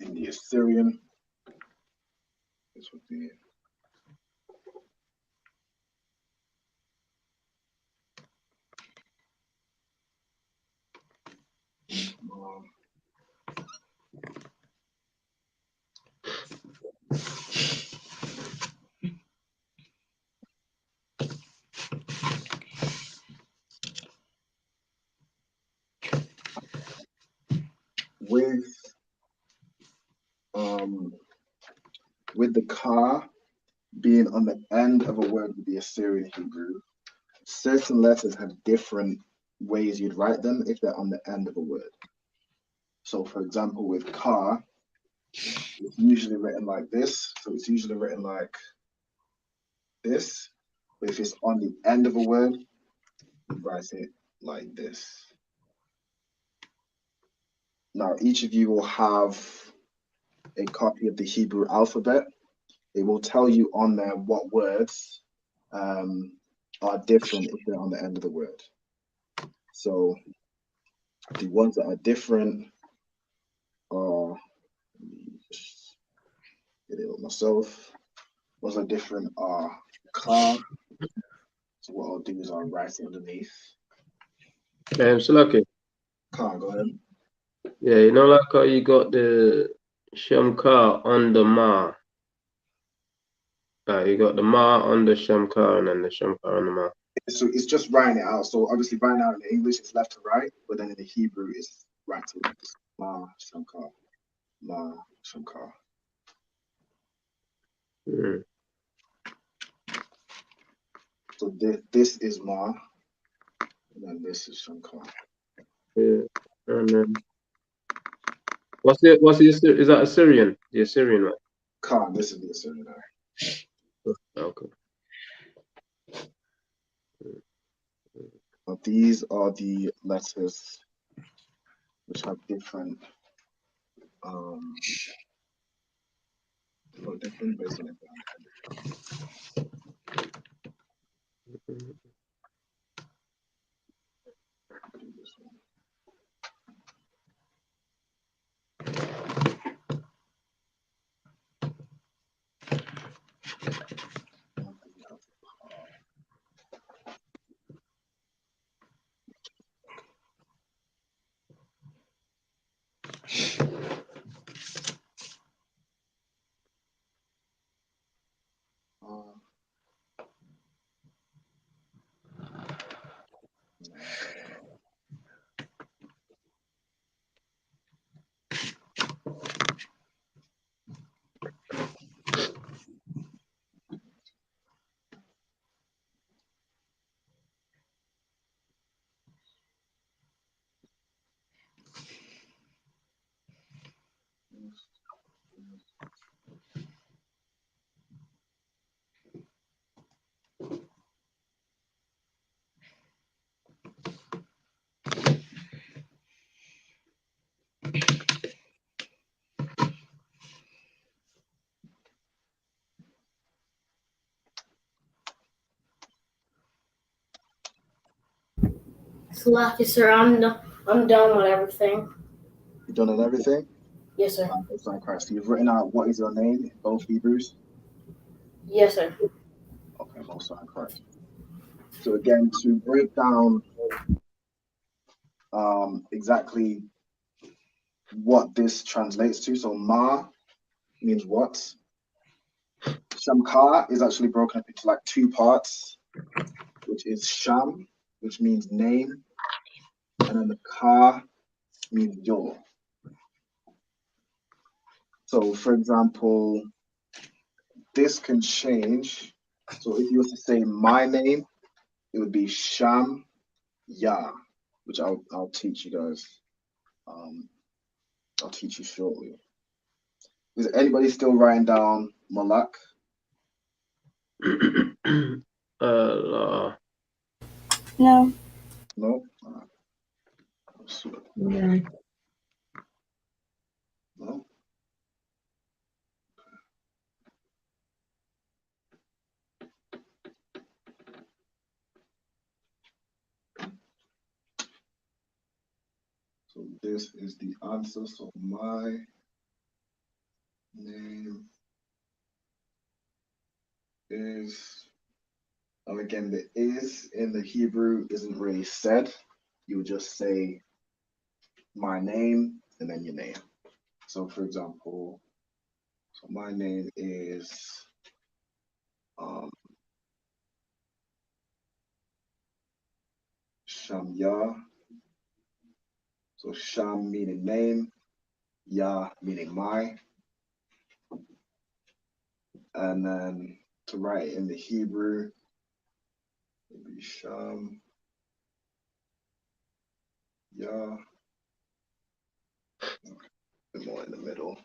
Speaker 3: In the Assyrian, this would be Ma. With the ka being on the end of a word with the Assyrian Hebrew, certain letters have different ways you'd write them if they're on the end of a word. So for example, with ka, it's usually written like this. So it's usually written like this. But if it's on the end of a word, you write it like this. Now, each of you will have a copy of the Hebrew alphabet. It will tell you on there what words are different if they're on the end of the word. So the ones that are different are, let me just get it up myself. Ones that are different are ka. So what I'll do is I'll write it underneath.
Speaker 5: So lucky.
Speaker 3: Ka, go ahead.
Speaker 5: Yeah, you know, like how you got the Shamkar on the Ma. You got the Ma on the Shamkar and then the Shamkar on the Ma.
Speaker 3: So it's just writing it out. So obviously writing out in the English it's left to right, but then in the Hebrew it's right to left. Ma Shamkar. Ma Shamkar.
Speaker 5: Mm.
Speaker 3: So this is Ma, and then this is Shankar.
Speaker 5: Yeah. And then what's the is that Assyrian? The Assyrian one?
Speaker 3: Khan, this is the Assyrian.
Speaker 5: Okay.
Speaker 3: Now these are the letters which have different different based on it.
Speaker 8: Salaki, sir, I'm done with everything.
Speaker 3: You've done on everything?
Speaker 8: Yes, sir.
Speaker 3: Most High Christ. You've written out what is your name in both Hebrews?
Speaker 8: Yes, sir.
Speaker 3: Okay, Most High Christ. So again, to break down exactly what this translates to. So Ma means what? Shamkar is actually broken up into like two parts, which is Sham, which means name, and then the Ka means your. So for example, this can change. So if you were to say my name, it would be Sham Ya, which I'll teach you guys. I'll teach you shortly. Is anybody still writing down Malak?
Speaker 6: No.
Speaker 3: No?
Speaker 7: No.
Speaker 3: No? So this is the answer. So my name is, and again, the is in the Hebrew isn't really said. You would just say my name and then your name. So for example, so my name is Shamya. So Sham meaning name, Ya meaning my. And then to write it in the Hebrew, it would be Sham, Ya, a bit more in the middle.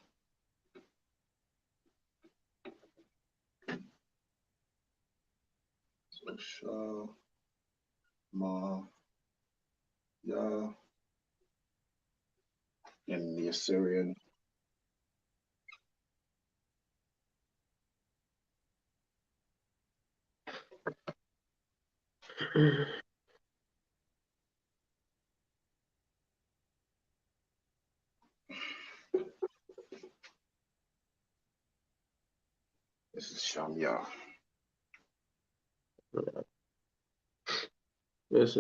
Speaker 3: So Sha, Ma, Ya, in the Assyrian. This is Shamya.
Speaker 5: It's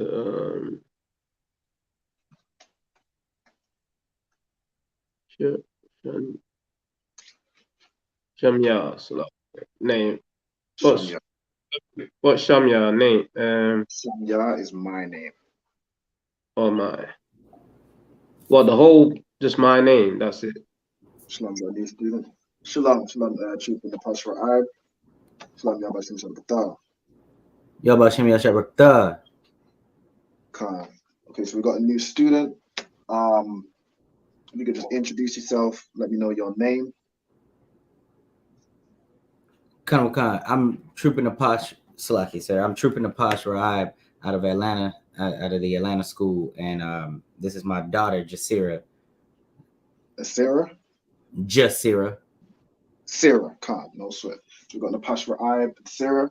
Speaker 5: Shamya, so name.
Speaker 3: Shamya.
Speaker 5: What's Shamya name?
Speaker 3: Shamya is my name.
Speaker 5: Oh my. Well, the whole, just my name. That's it.
Speaker 3: Shalom, dear student. Shalom, Chief in the Pastor Arab. Shalom, Yabba Shem Shabbatah.
Speaker 9: Yabba Shem Yashabakta.
Speaker 3: Okay, so we got a new student. You could just introduce yourself, let me know your name.
Speaker 9: Khan. I'm Trooping the Posh Salaki, sir. I'm Trooping the Posh Raib out of Atlanta, out of the Atlanta school. And this is my daughter, Jasira.
Speaker 3: Sarah?
Speaker 9: Jasira.
Speaker 3: Sarah, Khan, no sweat. So we got Napash Raib, Sarah.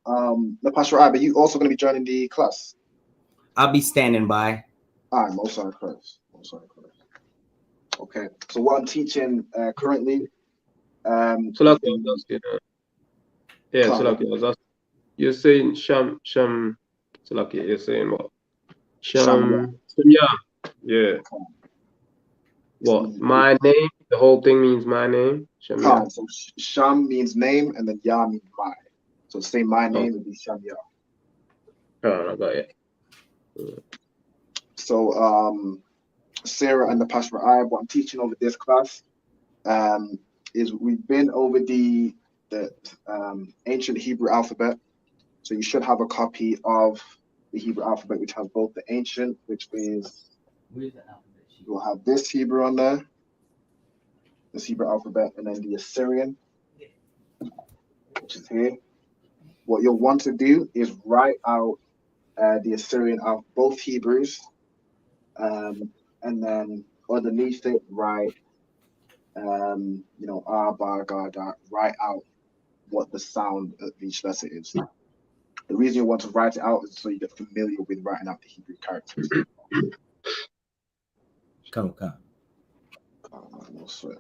Speaker 3: Napash Raib, are you also going to be joining the class?
Speaker 9: I'll be standing by.
Speaker 3: All right, Most High Christ. Okay, so what I'm teaching currently.
Speaker 5: So like I was asking, yeah, so like I was asking, you're saying Sham, so like you're saying what? Sham, yeah. What? My name? The whole thing means my name?
Speaker 3: Khan, so Sham means name and then Ya means my. So say my name would be Shamya.
Speaker 5: Oh, I got it.
Speaker 3: So Sarah and the Pastor Arab, what I'm teaching over this class is we've been over the ancient Hebrew alphabet. So you should have a copy of the Hebrew alphabet, which has both the ancient, which is, you'll have this Hebrew on there, this Hebrew alphabet, and then the Assyrian, which is here. What you'll want to do is write out the Assyrian of both Hebrews, and then underneath it write, Ba, Ga, Da, write out what the sound of each letter is. The reason you want to write it out is so you get familiar with writing out the Hebrew characters.
Speaker 9: Come.
Speaker 3: No sweat.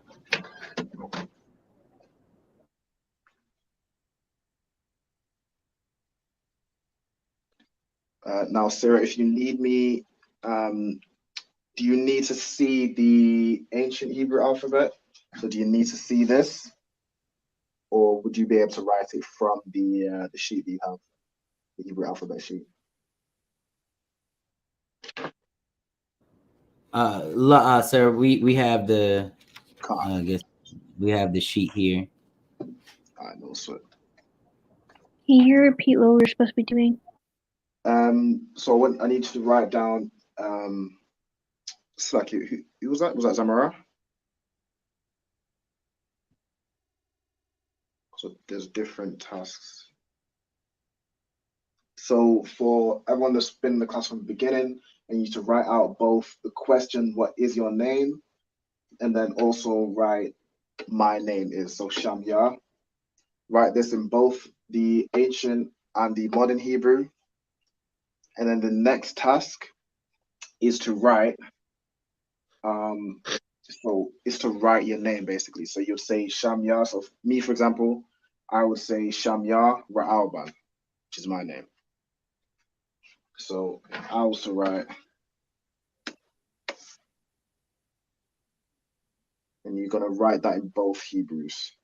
Speaker 3: Now, Sarah, if you need me, do you need to see the ancient Hebrew alphabet? So do you need to see this? Or would you be able to write it from the sheet that you have, the Hebrew alphabet sheet?
Speaker 9: Sir, we have the I guess we have the sheet here.
Speaker 3: All right, no sweat.
Speaker 4: Can you repeat what we're supposed to be doing?
Speaker 3: So I need you to write down Slack. Who was that? Was that Zamara? So there's different tasks. So for everyone that's been in the class from the beginning, I need you to write out both the question, what is your name? And then also write my name is. So Shamya. Write this in both the ancient and the modern Hebrew. And then the next task is to write, is to write your name basically. So you'll say Shamya. So me, for example, I would say Shamya Ra'alban, which is my name. So I also write, and you're gonna write that in both Hebrews.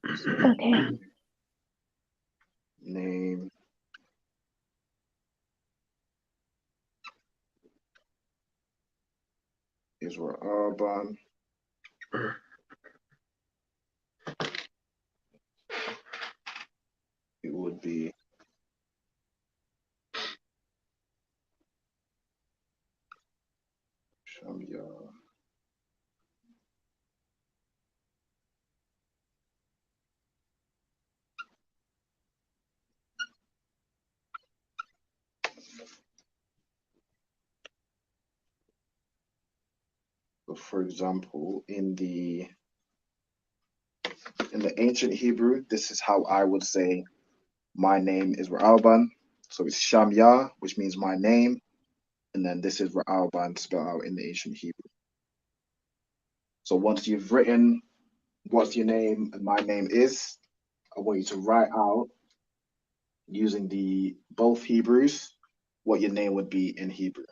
Speaker 4: Okay.
Speaker 3: Name is Ra'alban. It would be Shamya. So for example, in the ancient Hebrew, this is how I would say my name is Ra'alban. So it's Shamya, which means my name, and then this is Ra'alban spelled out in the ancient Hebrew. So once you've written what's your name and my name is, I want you to write out using both Hebrews what your name would be in Hebrew.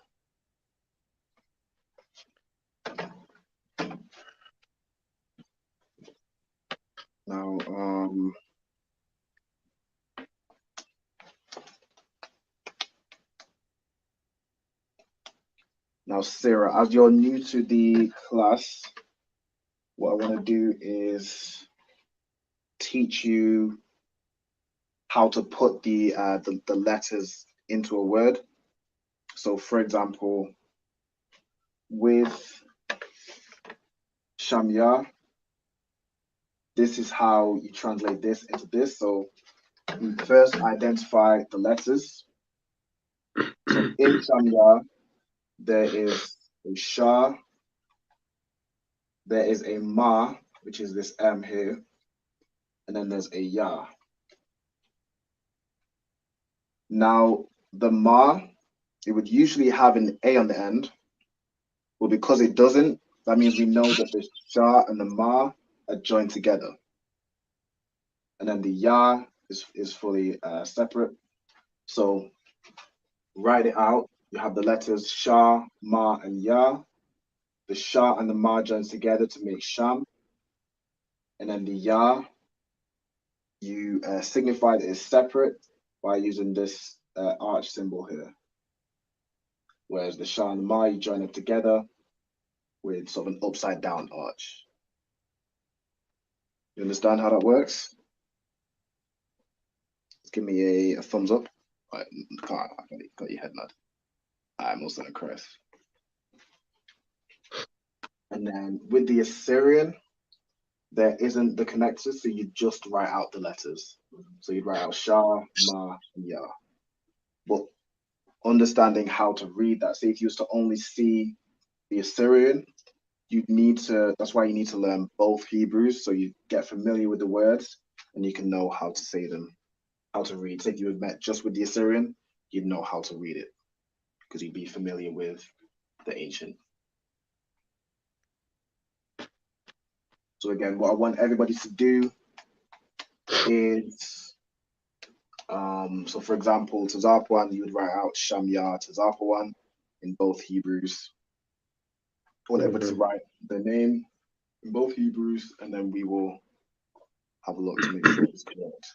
Speaker 3: Now, Sarah, as you're new to the class, what I want to do is teach you how to put the letters into a word. So, for example, with Shamya, this is how you translate this into this. So you first identify the letters. So in Shamya, there is a Shah, there is a Ma, which is this M here, and then there's a Ya. Now, the Ma, it would usually have an A on the end, but because it doesn't, that means we know that the Shah and the Ma are joined together. And then the Ya is fully separate. So write it out. You have the letters Shah, Ma, and Ya. The Shah and the Ma joins together to make Sham. And then the Ya, you signify that it's separate by using this arch symbol here. Whereas the Shah and the Ma, you join them together with sort of an upside down arch. You understand how that works? Just give me a thumbs up. Right, got your head nod. I'm also gonna crash. And then with the Assyrian, there isn't the connectors, so you just write out the letters. So you'd write out Shah, Ma, and Ya. But understanding how to read that, say if you used to only see the Assyrian, that's why you need to learn both Hebrews, so you get familiar with the words and you can know how to say them, how to read. Say if you had met just with the Assyrian, you'd know how to read it because you'd be familiar with the ancient. So again, what I want everybody to do is, so for example, Tazarpan, you would write out Shamya Tazarpan in both Hebrews. I want everybody to write their name in both Hebrews, and then we will have a look to make sure it's correct.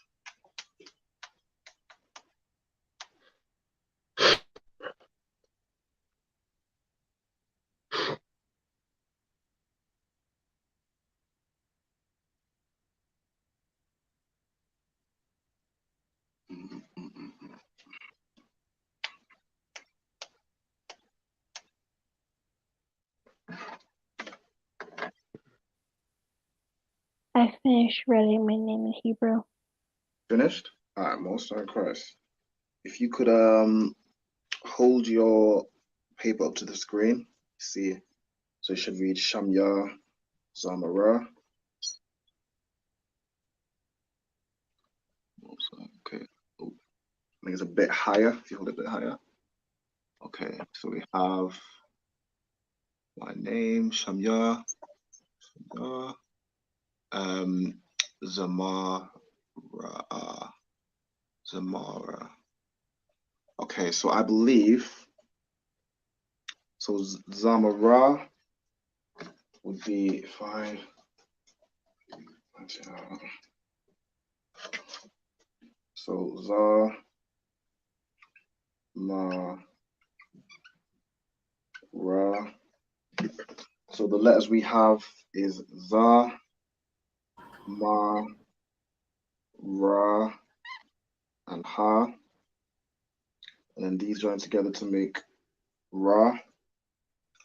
Speaker 4: I finished writing my name in Hebrew.
Speaker 3: Finished? All right, Most High Christ. If you could hold your paper up to the screen, see, so it should read Shamya Zamara. Okay, oh, I think it's a bit higher, if you hold it a bit higher. Okay, so we have my name, Shamya, Zamara. Okay, so I believe, so Zamara would be fine. So Ra. So the letters we have is Za, Ma, Ra, and Ha. And then these join together to make Ra.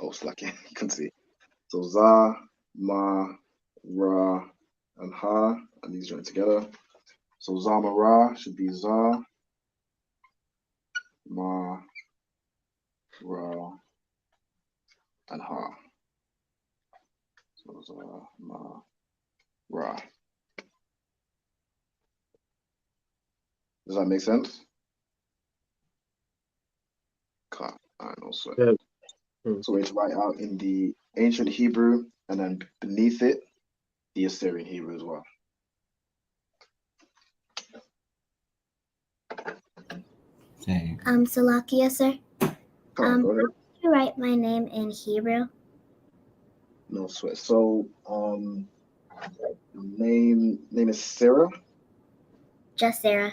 Speaker 3: Oh, slack, you can see. So Za, Ma, Ra, and Ha, and these join together. So Zamara should be Za, Ma, Ra, and Ha. So Za, Ma, Ra. Does that make sense? Okay, I know sweat.
Speaker 5: Yeah.
Speaker 3: So it's write out in the ancient Hebrew, and then beneath it, the Assyrian Hebrew as well.
Speaker 10: Salakia, sir.
Speaker 3: Go on, go ahead.
Speaker 10: You write my name in Hebrew?
Speaker 3: No sweat. So, name is Sarah.
Speaker 10: Just Sarah.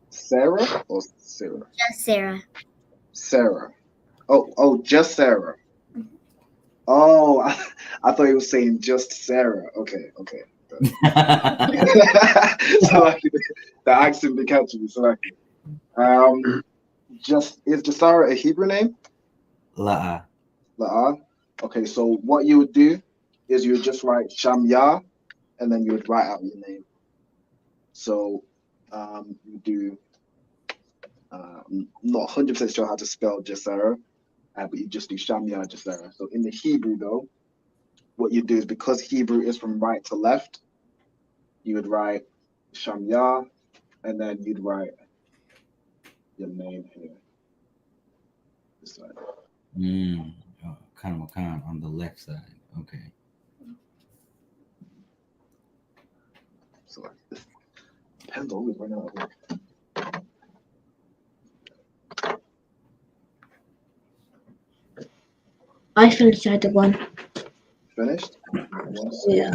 Speaker 3: Sarah or Sarah?
Speaker 10: Just Sarah.
Speaker 3: Sarah. Oh, just Sarah. Oh, I thought he was saying just Sarah. Okay. So like, the accent be catching me. So like, is Jasara a Hebrew name?
Speaker 9: La'a.
Speaker 3: Okay, so what you would do is you would just write Shamya, and then you would write out your name. So you do. I'm not 100% sure how to spell Jasara, but you just do Shamya Jasara. So in the Hebrew though, what you do is, because Hebrew is from right to left, you would write Shamya, and then you'd write your name here. This side.
Speaker 9: Kind of on the left side. Okay.
Speaker 3: So like this pen's always running out of ink.
Speaker 10: I finished chapter 1.
Speaker 3: Finished?
Speaker 10: Yeah.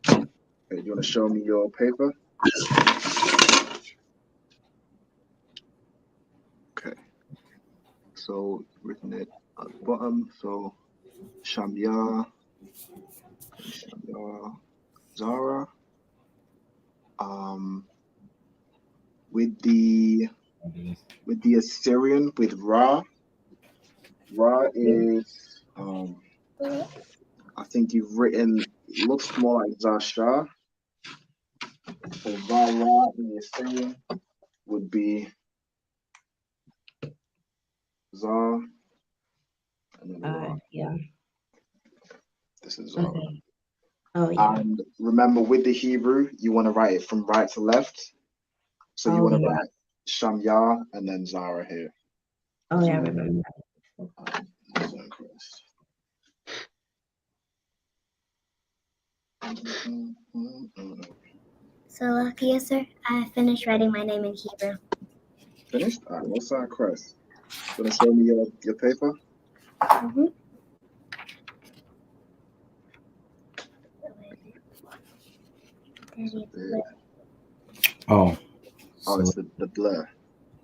Speaker 3: Okay, you want to show me your paper? Okay. So written it at the bottom. So Shamya, Zara. With the with the Assyrian, with Ra. Ra is, I think you've written, it looks more like Zasha. So Ra in the Assyrian would be Zar. And then Ra.
Speaker 7: Yeah.
Speaker 3: This is Zara.
Speaker 7: Okay. Oh, yeah.
Speaker 3: And remember, with the Hebrew, you want to write it from right to left. So you want to write Shamyah and then Zara here.
Speaker 7: Oh, yeah, I remember.
Speaker 10: So, lucky, yes, sir. I finished writing my name in Hebrew.
Speaker 3: Finished? All right, what's that, Chris? You want to show me your paper?
Speaker 10: Mm-hmm.
Speaker 9: Oh.
Speaker 3: Oh, it's the blur.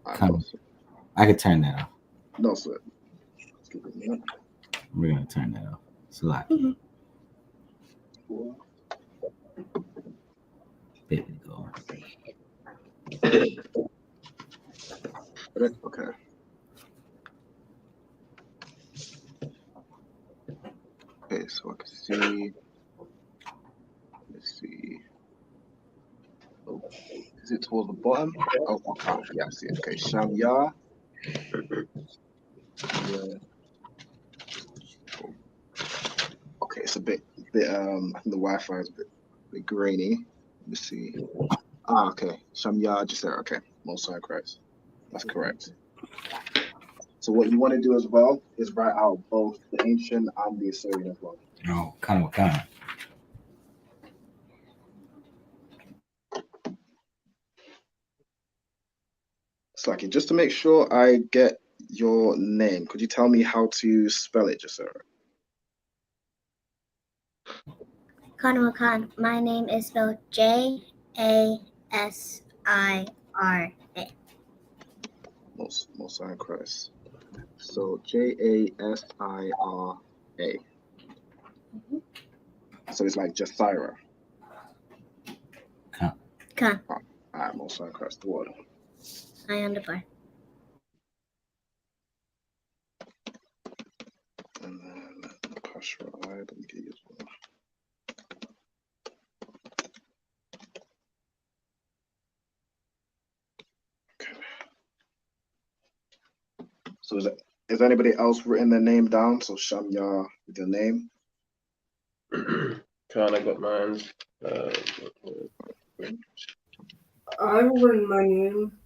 Speaker 9: I could turn that off.
Speaker 3: No, sir. Let's give it a minute.
Speaker 9: We're gonna turn that off. It's a lot. There we go.
Speaker 3: Okay. Okay, so I can see. Let's see. Oh, is it toward the bottom? Oh, yeah, I see it. Okay, Shamyah. Yeah. Okay, it's a bit. I think the Wi-Fi is a bit grainy. Let me see. Okay. Shamyah just there. Okay. Most High Christ. That's correct. So what you want to do as well is write out both the ancient and the Assyrian as well.
Speaker 9: Oh, kind of.
Speaker 3: Slacky, just to make sure I get your name, could you tell me how to spell it, Jasera?
Speaker 10: Khan. My name is spelled Jasira.
Speaker 3: Most High Christ. So Jasira. So it's like Jasira.
Speaker 10: Khan.
Speaker 3: All right, Most High Christ, the word.
Speaker 10: I am the bar.
Speaker 3: And then Pashra, let me get you as well. Okay. So is anybody else written their name down? So Shamyah with your name.
Speaker 5: Kind of got mine.
Speaker 8: I've written my name.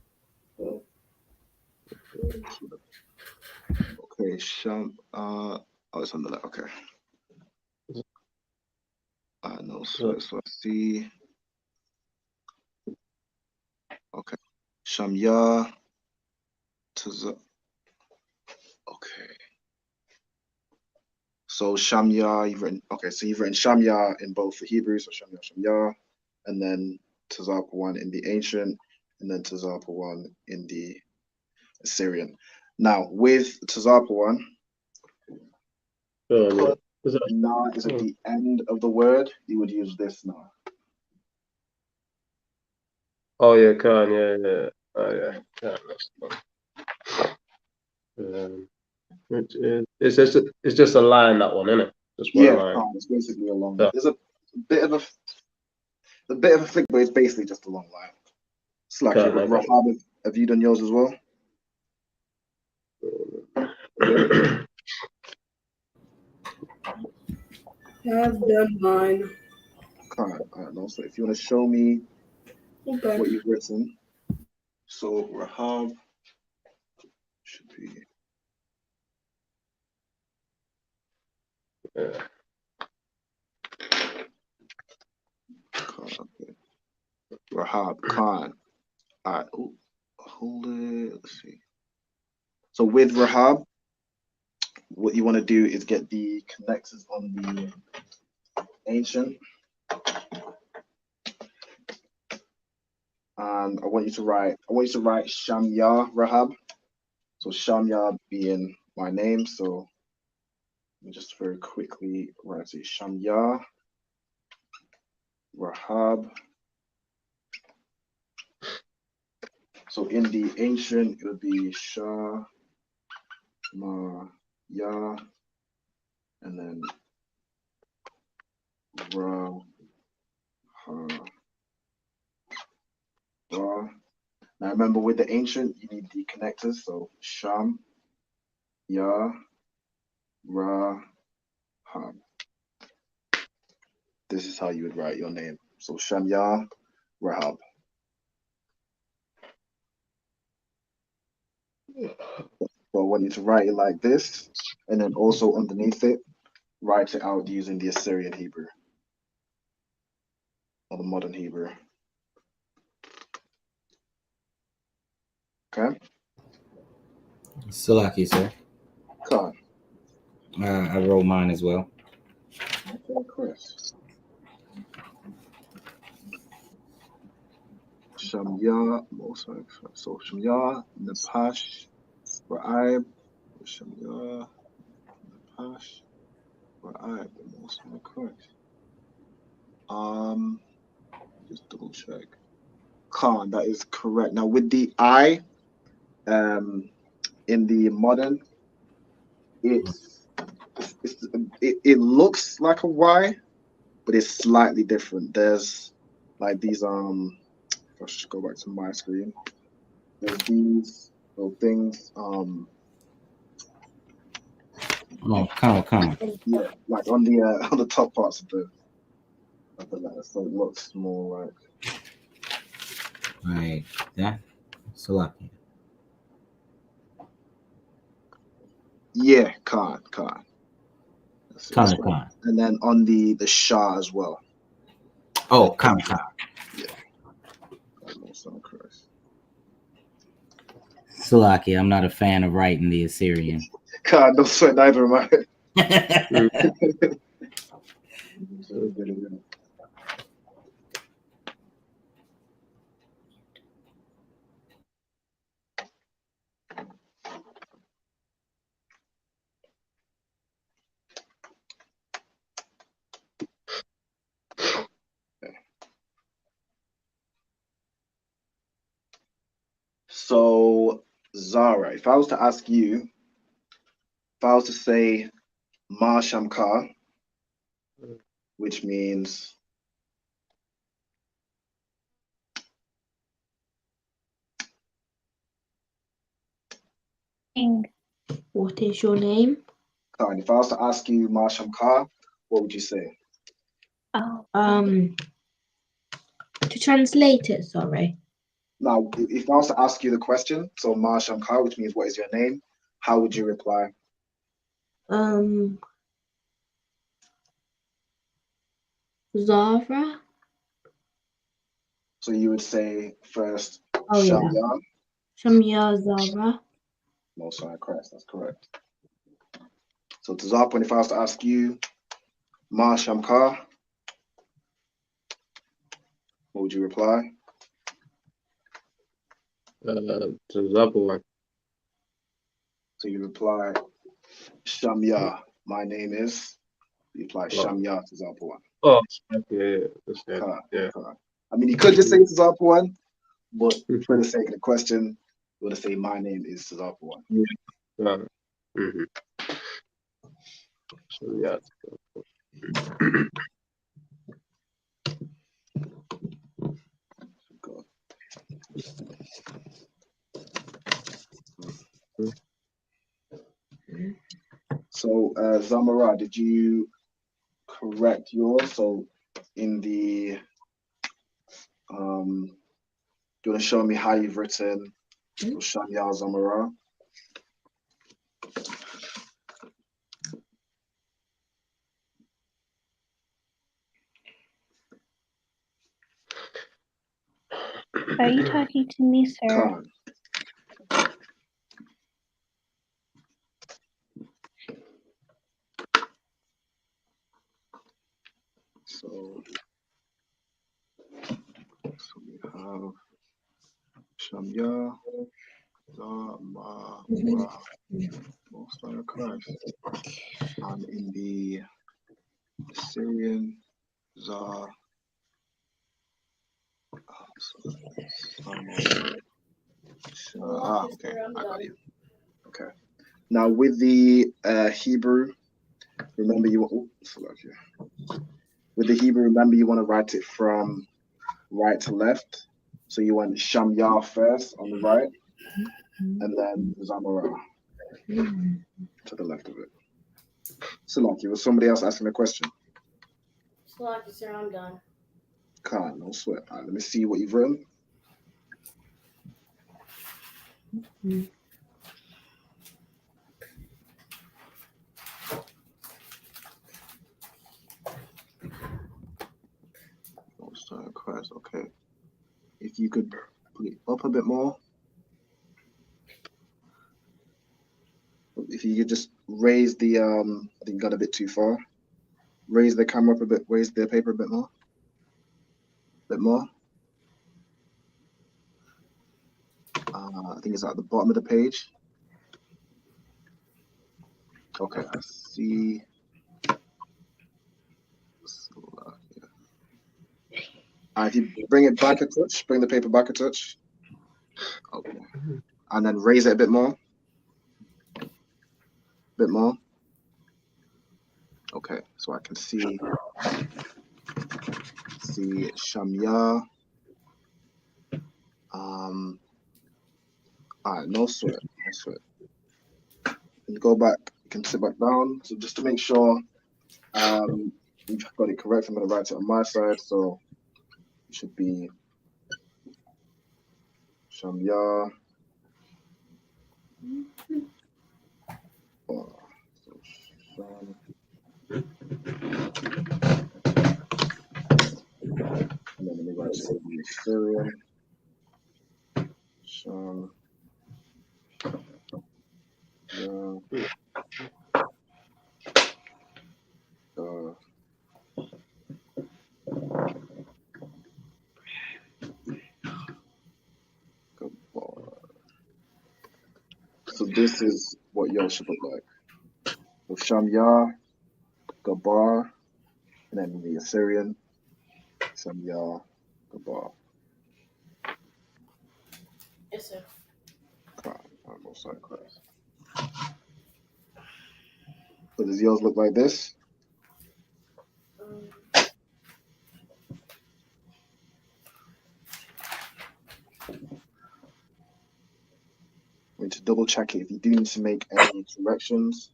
Speaker 3: Okay, oh, it's on the left. Okay. No, so I see. Okay, Shamyah. Okay. So Shamyah, you've written. Okay, so you've written Shamyah in both the Hebrew, so Shamyah, and then Tazapa 1 in the ancient, and then Tazapa 1 in the Assyrian. Now with Tazapa 1. Na is at the end of the word. You would use this now.
Speaker 5: Oh yeah, Khan, yeah. Oh yeah, Khan, that's it's just a line, that one, isn't it? Just one line.
Speaker 3: Khan, it's basically a long. Yeah. There's a bit of a flick, but it's basically just a long line. It's like Rahab, have you done yours as well?
Speaker 8: I've done mine.
Speaker 3: All right, no. So if you want to show me what you've written, so Rahab should be.
Speaker 5: Yeah.
Speaker 3: Okay. Rahab Khan. All right. Ooh, hold it. Let's see. So with Rahab, what you want to do is get the connectors on the ancient. And I want you to write Shamyah Rahab. So Shamyah being my name. So let me just very quickly write it. Shamyah Rahab. So in the ancient, it would be Sha, Ma, Ya, and then Ra, Ha, Ra. Now remember, with the ancient, you need the connectors. So Sham, Ya, Ra, Ha. This is how you would write your name. So Sham, Ya, Rahab. But I want you to write it like this, and then also underneath it, write it out using the Assyrian Hebrew or the modern Hebrew. Okay?
Speaker 9: Salaki, sir.
Speaker 3: Khan.
Speaker 9: I wrote mine as well.
Speaker 3: Okay, Chris. Shamya, so Shamya, Napash, Ra'ib, Shamya, Napash, Ra'ib, most correct. Just double check. Khan, that is correct. Now with the I, in the modern, it looks like a Y, but it's slightly different. There's like these let's just go back to my screen. There's these little things
Speaker 9: Oh, come.
Speaker 3: yeah, like on the top parts of the letter, so it looks more like
Speaker 9: Right. That. Salaki.
Speaker 3: yeah, Khan. That's right.
Speaker 9: Khan.
Speaker 3: And then on the Shah as well.
Speaker 9: Oh, Khan.
Speaker 3: Yeah. That's not correct.
Speaker 9: Salaki, I'm not a fan of writing the Assyrian.
Speaker 3: Khan, don't sweat, neither am I. So, Zara, if I was to ask you, if I was to say Ma Shamkar, which means
Speaker 7: What is your name?
Speaker 3: Khan, if I was to ask you Ma Shamkar, what would you say?
Speaker 4: Oh.
Speaker 7: To translate it, sorry.
Speaker 3: Now, if I was to ask you the question, so Ma Shamkar, which means what is your name, how would you reply?
Speaker 7: Zara?
Speaker 3: So you would say first,
Speaker 7: Oh, yeah.
Speaker 3: Shamya.
Speaker 7: Shamya Zara.
Speaker 3: Most High Christ, that's correct. So to Zarpon, if I was to ask you, Ma Shamkar, what would you reply?
Speaker 5: To Zappa.
Speaker 3: So you reply, Shamya, my name is. You reply Shamya to Zarpon.
Speaker 5: Oh, okay. Yeah.
Speaker 3: I mean, you could just say to Zarpon, but for the sake of the question, you want to say my name is Zarpon.
Speaker 5: Yeah. So yeah.
Speaker 3: So Zamara, did you correct yours? So in the do you want to show me how you've written Shamya Zamara?
Speaker 4: Are you talking to me, sir?
Speaker 3: Khan. So we have Shamya, Zama, most High Christ. And in the Assyrian, Okay, I got you. Okay. Now with the Hebrew, remember you want. With the Hebrew, remember you want to write it from right to left. So you want Shamyah first on the right, and then Zamora to the left of it. Salaki, was somebody else asking a question?
Speaker 8: Salaki, sir, I'm done.
Speaker 3: Can't, no sweat. All right, let me see what you've written. Christ, okay. If you could put it up a bit more. If you could just raise the I think you got a bit too far. Raise the camera up a bit, raise the paper a bit more. Bit more. I think it's at the bottom of the page. Okay, I see. If you bring it back a touch, bring the paper back a touch. Okay. And then raise it a bit more. Bit more. Okay, so I can see Shamyah. All right, no sweat, no sweat. And go back, you can sit back down. So just to make sure you've got it correct, I'm gonna write it on my side. So it should be Shamyah. And then let me write it in Assyrian. Sham. So this is what yours should look like. So Shamyah, Gabar, and then the Assyrian, Shamyah, Gabar.
Speaker 8: Yes, sir.
Speaker 3: On both sides, class. So does yours look like this? I need to double check it. If you do need to make any corrections,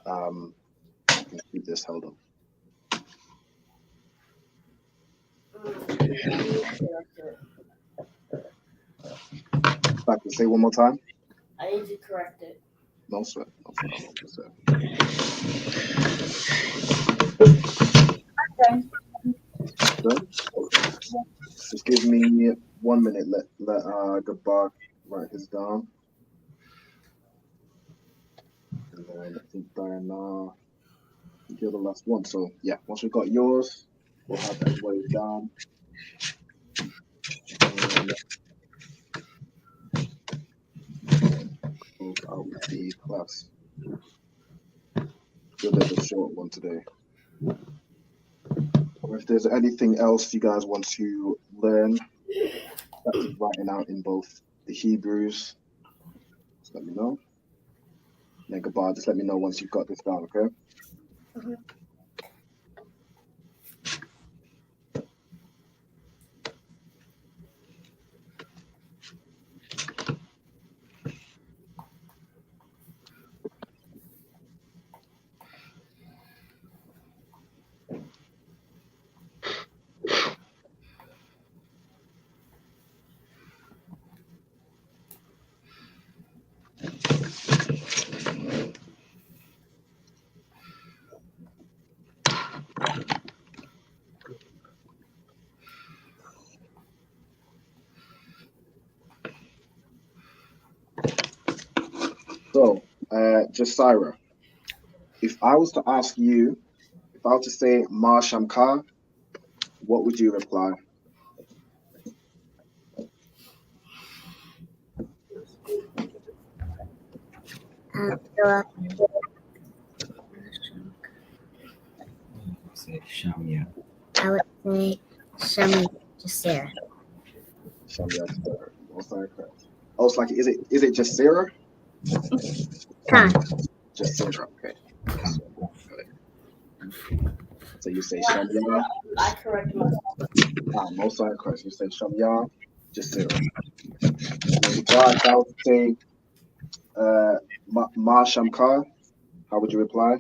Speaker 3: I can keep this held up. Back to say one more time.
Speaker 8: I need to correct it.
Speaker 3: No sweat. No sweat. Good. Just give me 1 minute. Let Gabar write his down. And then I think Diana, you're the last one. So yeah, once we've got yours, we'll have everybody down. Close out the class. You're a bit of a short one today. Or if there's anything else you guys want to learn, that's writing out in both the Hebrews, just let me know. And then Gabar, just let me know once you've got this down, okay?
Speaker 8: Mm-hmm.
Speaker 3: So, Jasira, if I was to ask you, if I was to say Ma Shamka, what would you reply?
Speaker 9: Say Shamya.
Speaker 10: I would say Shamyah, Jasira.
Speaker 3: Shamya, both sides correct. Oh, it's like, is it just Sarah?
Speaker 10: Khan.
Speaker 3: Just Sarah, okay. So you say Shamya.
Speaker 8: I correct myself.
Speaker 3: Most are correct. You say Shamya, just Sarah. The God now say Ma Shamkar. How would you reply?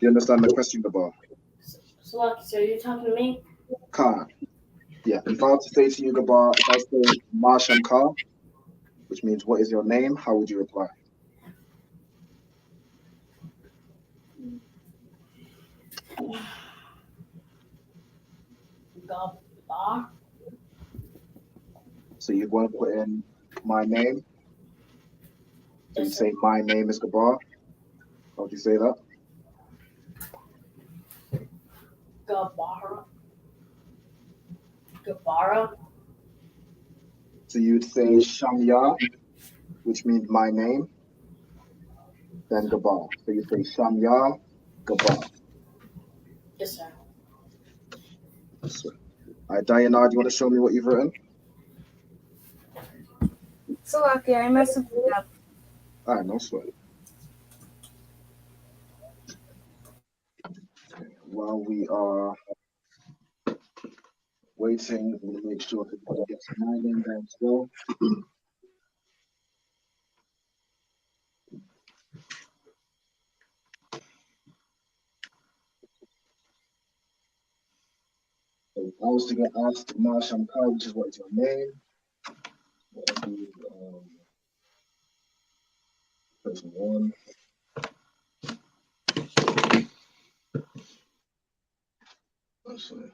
Speaker 3: Do you understand the question, Gabar?
Speaker 8: So you're talking to me?
Speaker 3: Khan. Yeah. If I were to say to you, Gabar, if I was to say Ma Shamkar, which means what is your name, how would you reply?
Speaker 8: Gabar.
Speaker 3: So you'd want to put in my name. So you'd say my name is Gabar. How would you say that?
Speaker 8: Gabara.
Speaker 3: So you'd say Shamya, which means my name, then Gabar. So you say Shamya, Gabar.
Speaker 8: Yes, sir.
Speaker 3: All right, Diana, do you want to show me what you've written?
Speaker 11: So lucky, I messed it up.
Speaker 3: All right, no sweat. While we are waiting, we'll make sure everybody gets my name down as well. So if I was to get asked Ma Shamkar, which is what is your name? What would be person one? Let's see.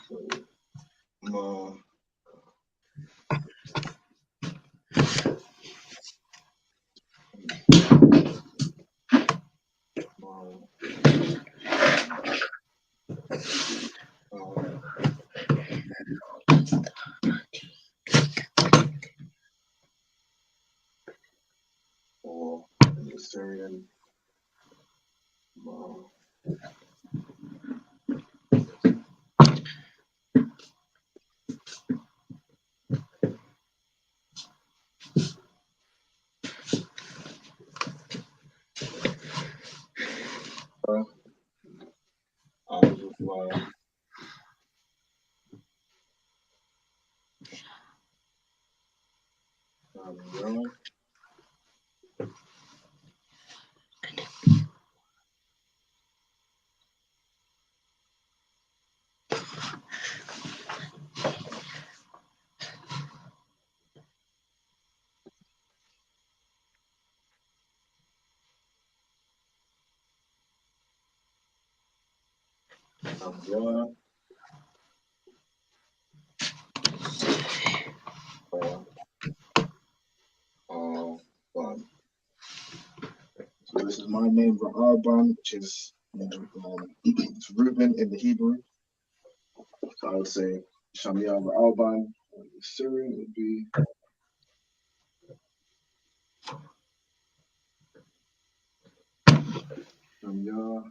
Speaker 3: So, or the Assyrian. I would reply. Yeah. So this is my name, Ra'arban, which is it's Reuben in the Hebrew. So I would say Shamia Ra'arban. The Syrian would be Shamia.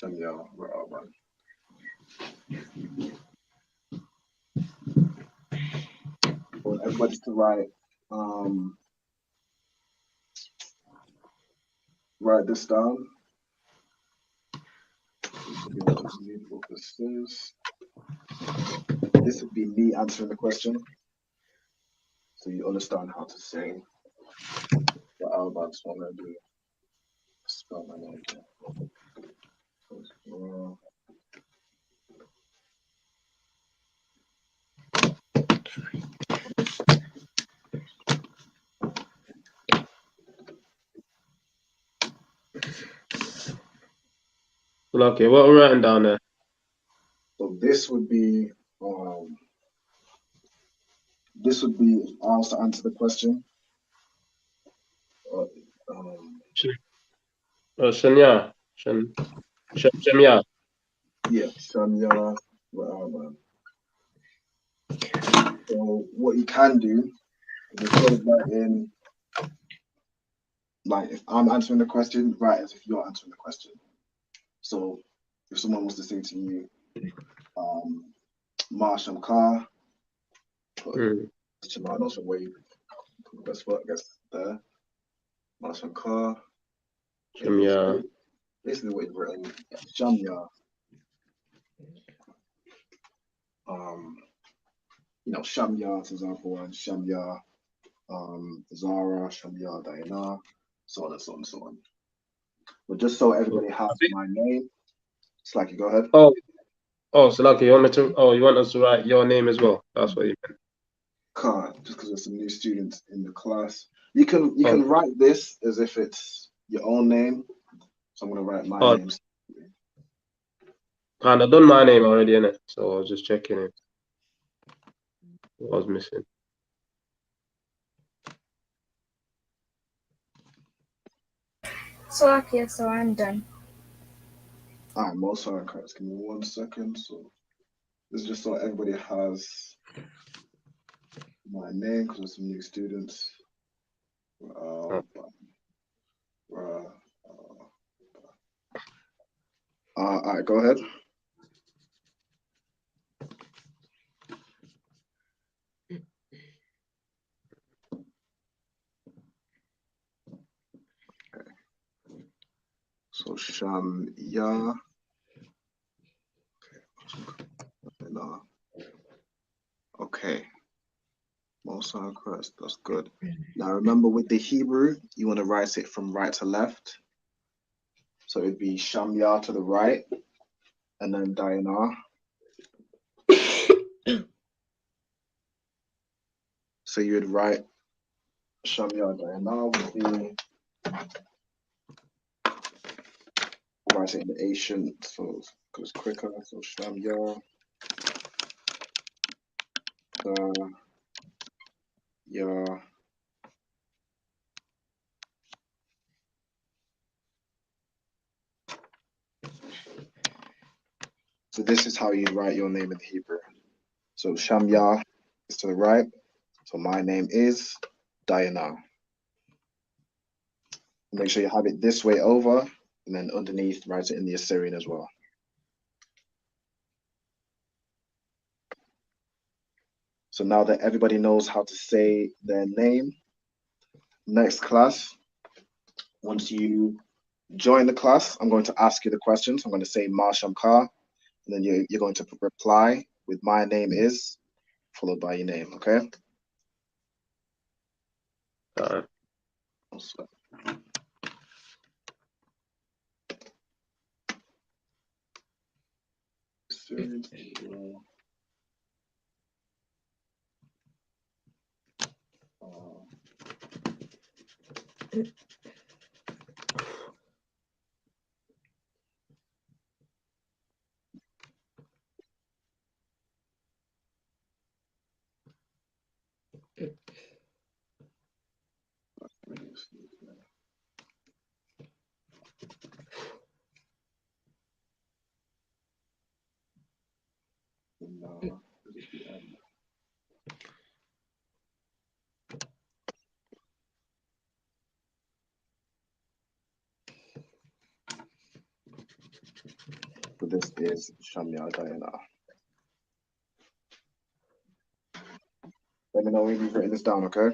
Speaker 3: Shamia Ra'arban. For everybody to write this down. This would be me answering the question, so you understand how to say what Alban's want to do. Spell my name.
Speaker 5: Lucky. What we're writing down there?
Speaker 3: So this would be if I was to answer the question.
Speaker 5: Shanya. Shanya.
Speaker 3: Yeah, Shanya. So what you can do is instead of writing, like if I'm answering the question, write as if you're answering the question. So if someone was to say to you, Marsham Car, not sure where you put the best foot, I guess there. Marsham Car.
Speaker 5: Shamya.
Speaker 3: Basically what you've written, Shamya. Shamya, for example, and Shamya, Zara, Shamya, Diana, so on and so on and so on. But just so everybody has my name, Slacky, go ahead.
Speaker 5: So Lucky, you want us to write your name as well? That's what you meant.
Speaker 3: Can't, just because there's some new students in the class. You can write this as if it's your own name. So I'm gonna write my name.
Speaker 5: I've done my name already, innit? So I was just checking it. What was missing?
Speaker 11: So okay, so I'm done.
Speaker 3: Alright, most are correct. Give me 1 second. So this is just so everybody has my name because there's some new students. Alright, go ahead. So Shamya. Okay. Most are correct. That's good. Now remember with the Hebrew, you want to write it from right to left. So it'd be Shamya to the right, and then Diana. So you would write Shamya Diana would be write it in the ancient, so it's quicker. So Shamya Ya. So this is how you write your name in Hebrew. So Shamya is to the right. So my name is Diana. Make sure you have it this way over, and then underneath write it in the Assyrian as well. So now that everybody knows how to say their name, next class, once you join the class, I'm going to ask you the questions. I'm going to say Marsham Kar, and then you're going to reply with my name is, followed by your name, okay? So this is Shamya Diana. Let me know when you've written this down, okay?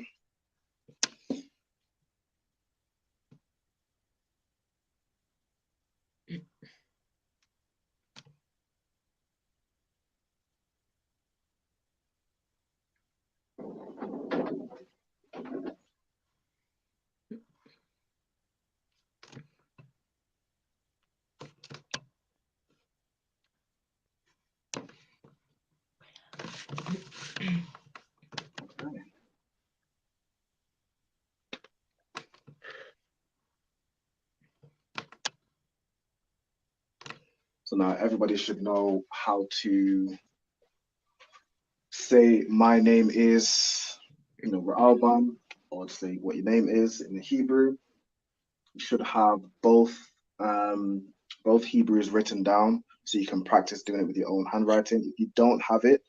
Speaker 3: now everybody should know how to say my name is, Ra'alban, or say what your name is in the Hebrew. You should have both Hebrews written down so you can practice doing it with your own handwriting. If you don't have it,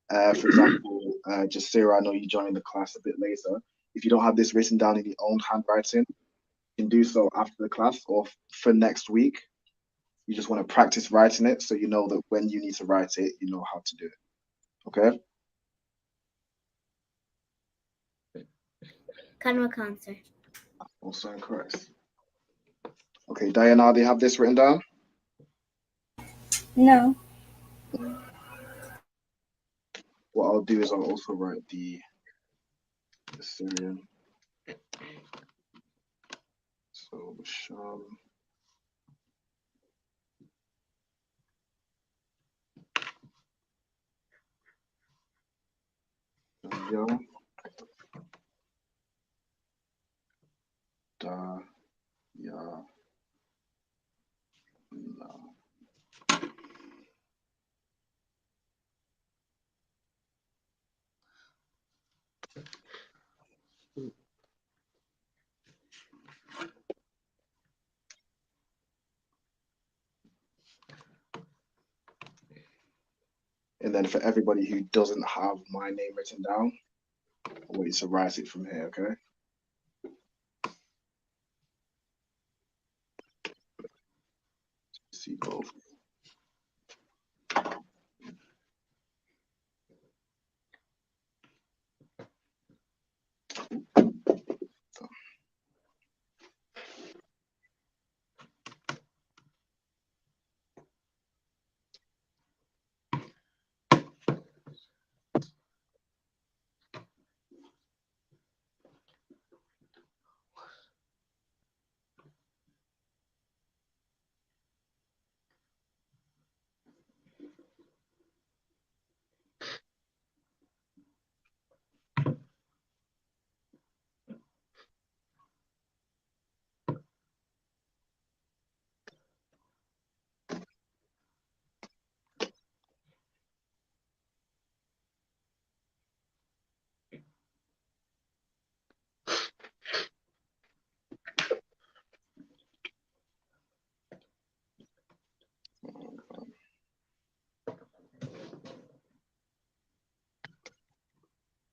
Speaker 3: for example, just Sarah, I know you joined the class a bit later. If you don't have this written down in your own handwriting, you can do so after the class or for next week. You just want to practice writing it so you know that when you need to write it, you know how to do it. Okay?
Speaker 10: Kanwakan, sir.
Speaker 3: Also incorrect. Okay, Diana, do you have this written down?
Speaker 11: No.
Speaker 3: What I'll do is I'll also write the Assyrian. So Sham. Ya. Da. Ya. La. And then for everybody who doesn't have my name written down, I want you to write it from here, okay? See both.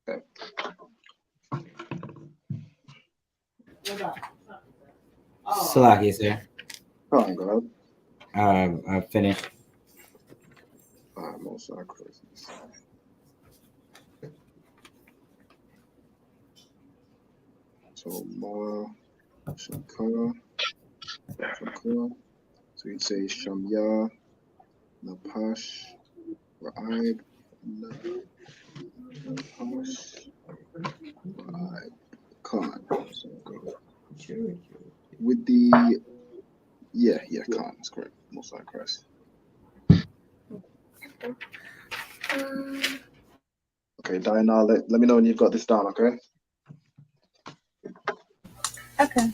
Speaker 3: Okay.
Speaker 9: Salaki, sir.
Speaker 3: Go on, go ahead.
Speaker 9: I finished.
Speaker 3: Most sacrifices. So Ma, Shakara, Shakara. So you'd say Shamya, Napash, Ra'ib, Napash, Ra'ib, Khan. So with the Khan, that's correct. Most sacrifice. Okay, Diana, let me know when you've got this down, okay?
Speaker 11: Okay.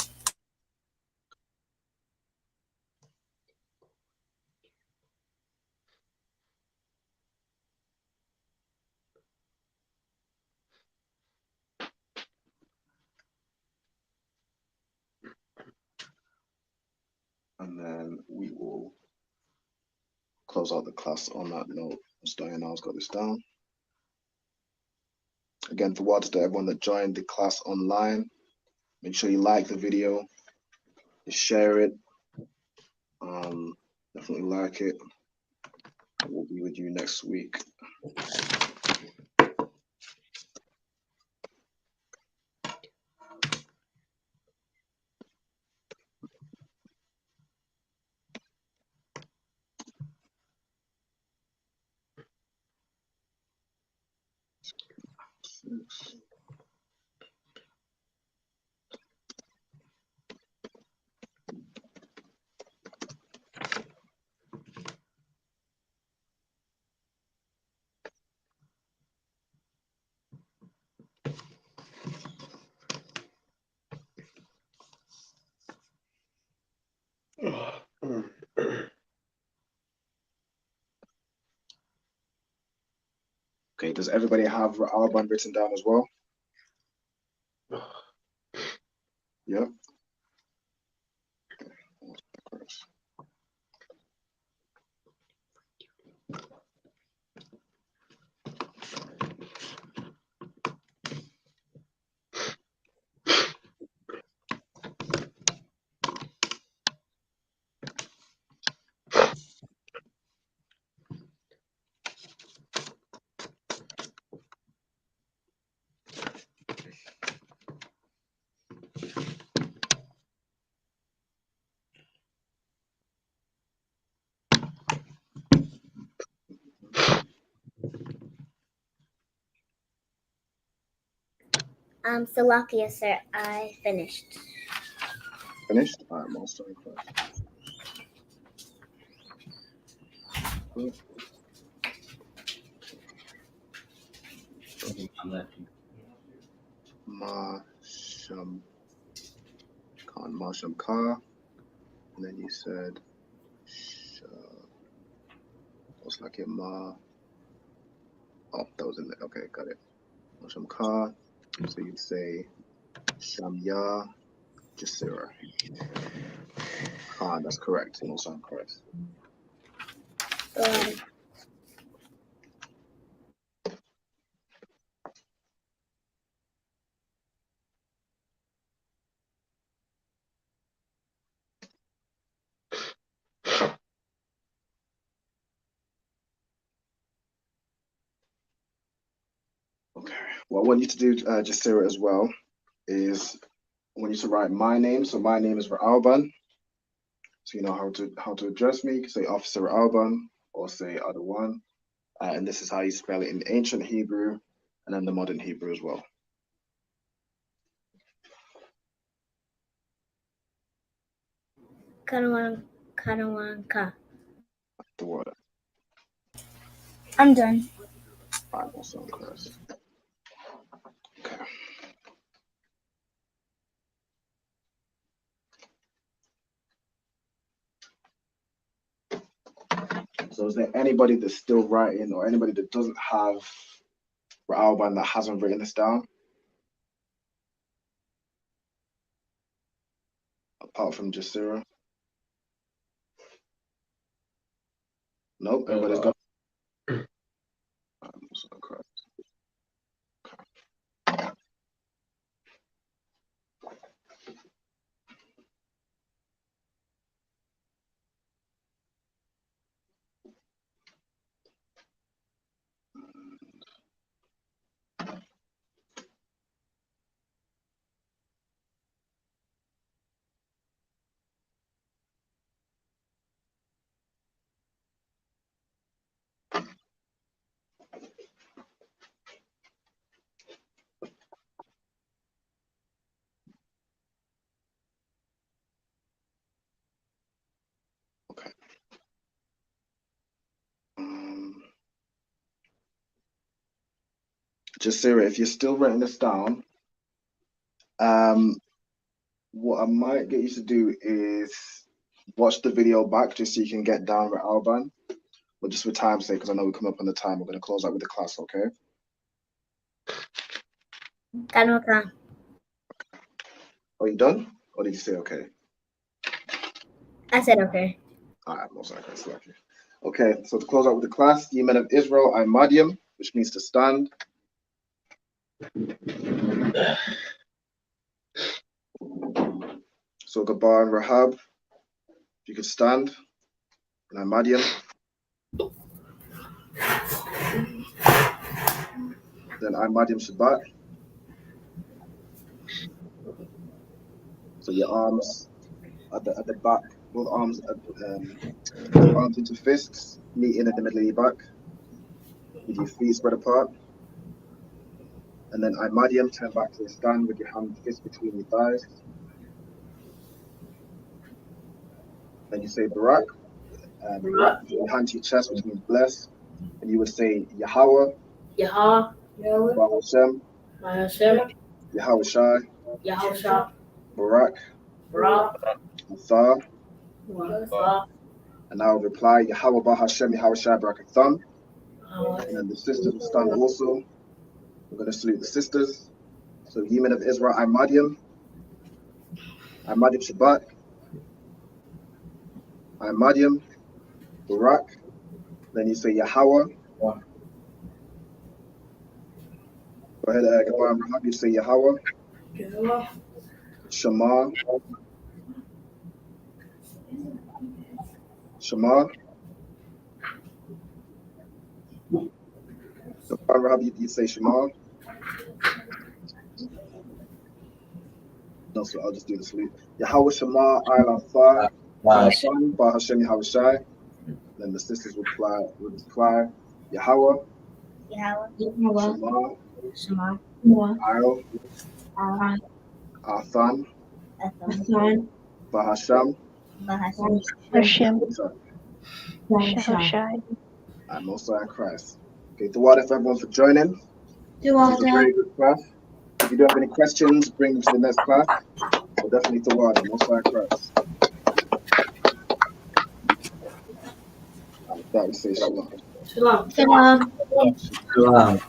Speaker 3: And then we will close out the class on that note. As Diana's got this down. Again, for to everyone that joined the class online, make sure you like the video, share it. Definitely like it. We'll be with you next week. Okay, does everybody have Alban written down as well? Yep.
Speaker 10: Salakia, sir, I finished.
Speaker 3: Finished? All right, most incorrect. Masham Ka, and then you said what's like it Ma. Oh, that was in there. Okay, got it. Masham Ka. So you'd say Shamya Jasira. Ah, that's correct. You also correct. Okay. What I want you to do, Jasira, as well, is I want you to write my name. So my name is Ra'alban. So you know how to address me. You can say Officer Ra'alban or say other one. And this is how you spell it in ancient Hebrew and then the modern Hebrew as well.
Speaker 10: Kanawanka.
Speaker 3: The word.
Speaker 11: I'm done.
Speaker 3: All right, also correct. Okay. So is there anybody that's still writing or anybody that doesn't have Ra'alban that hasn't written this down? Apart from Jasira? Nope, everybody's got correct. Okay. Jasira, if you're still writing this down, what I might get you to do is watch the video back just so you can get down Ra'alban. But just for time's sake, because I know we come up on the time, we're going to close out with the class, okay?
Speaker 10: Kanwaka.
Speaker 3: Are you done? Or did you say okay?
Speaker 10: I said okay.
Speaker 3: All right, most likely. Okay, so to close out with the class, ye men of Israel, I'm Madiam, which means to stand. So Gabar and Rahab, if you could stand, and I'm Madiam. Then I'm Madiam Shabbat. So your arms at the back, both arms arms into fists, meeting in the middle of your back, with your feet spread apart. And then I'm Madiam, turn back to a stand with your hand fist between your thighs. Then you say Barak, your hand to your chest, which means bless. And you would say Yahweh, Yahweh Hashem, Yahweh Shai, Barak, Athar. And I would reply Yahweh Hashem, Yahweh Shai, Barak Atham. And then the sisters will stand also. We're going to salute the sisters. So, Yemen of Israel, Imadium. Imadium Shabbat. Imadium Barak. Then you say Yahweh. Go ahead, Gabar Rahab, you say Yahweh. Shema. Shema. Gabar Rahab, you say Shema. No, so I'll just do the salute. Yahweh Shema, Ayla Fa, Hashem, Ba Hashem Yahweh Shai. Then the sisters will reply Yahweh. Shema.
Speaker 7: Shema.
Speaker 3: Ayl. Athan. Ba Hashem.
Speaker 4: Hashem. Shahashai.
Speaker 3: And Most High Christ. Okay, Tawada for everyone for joining. This was a very good class. If you do have any questions, bring them to the next class. So definitely Tawada, Most High Christ. And with that, we say Shalom.
Speaker 8: Shalom.
Speaker 7: Shalom.
Speaker 9: Shalom.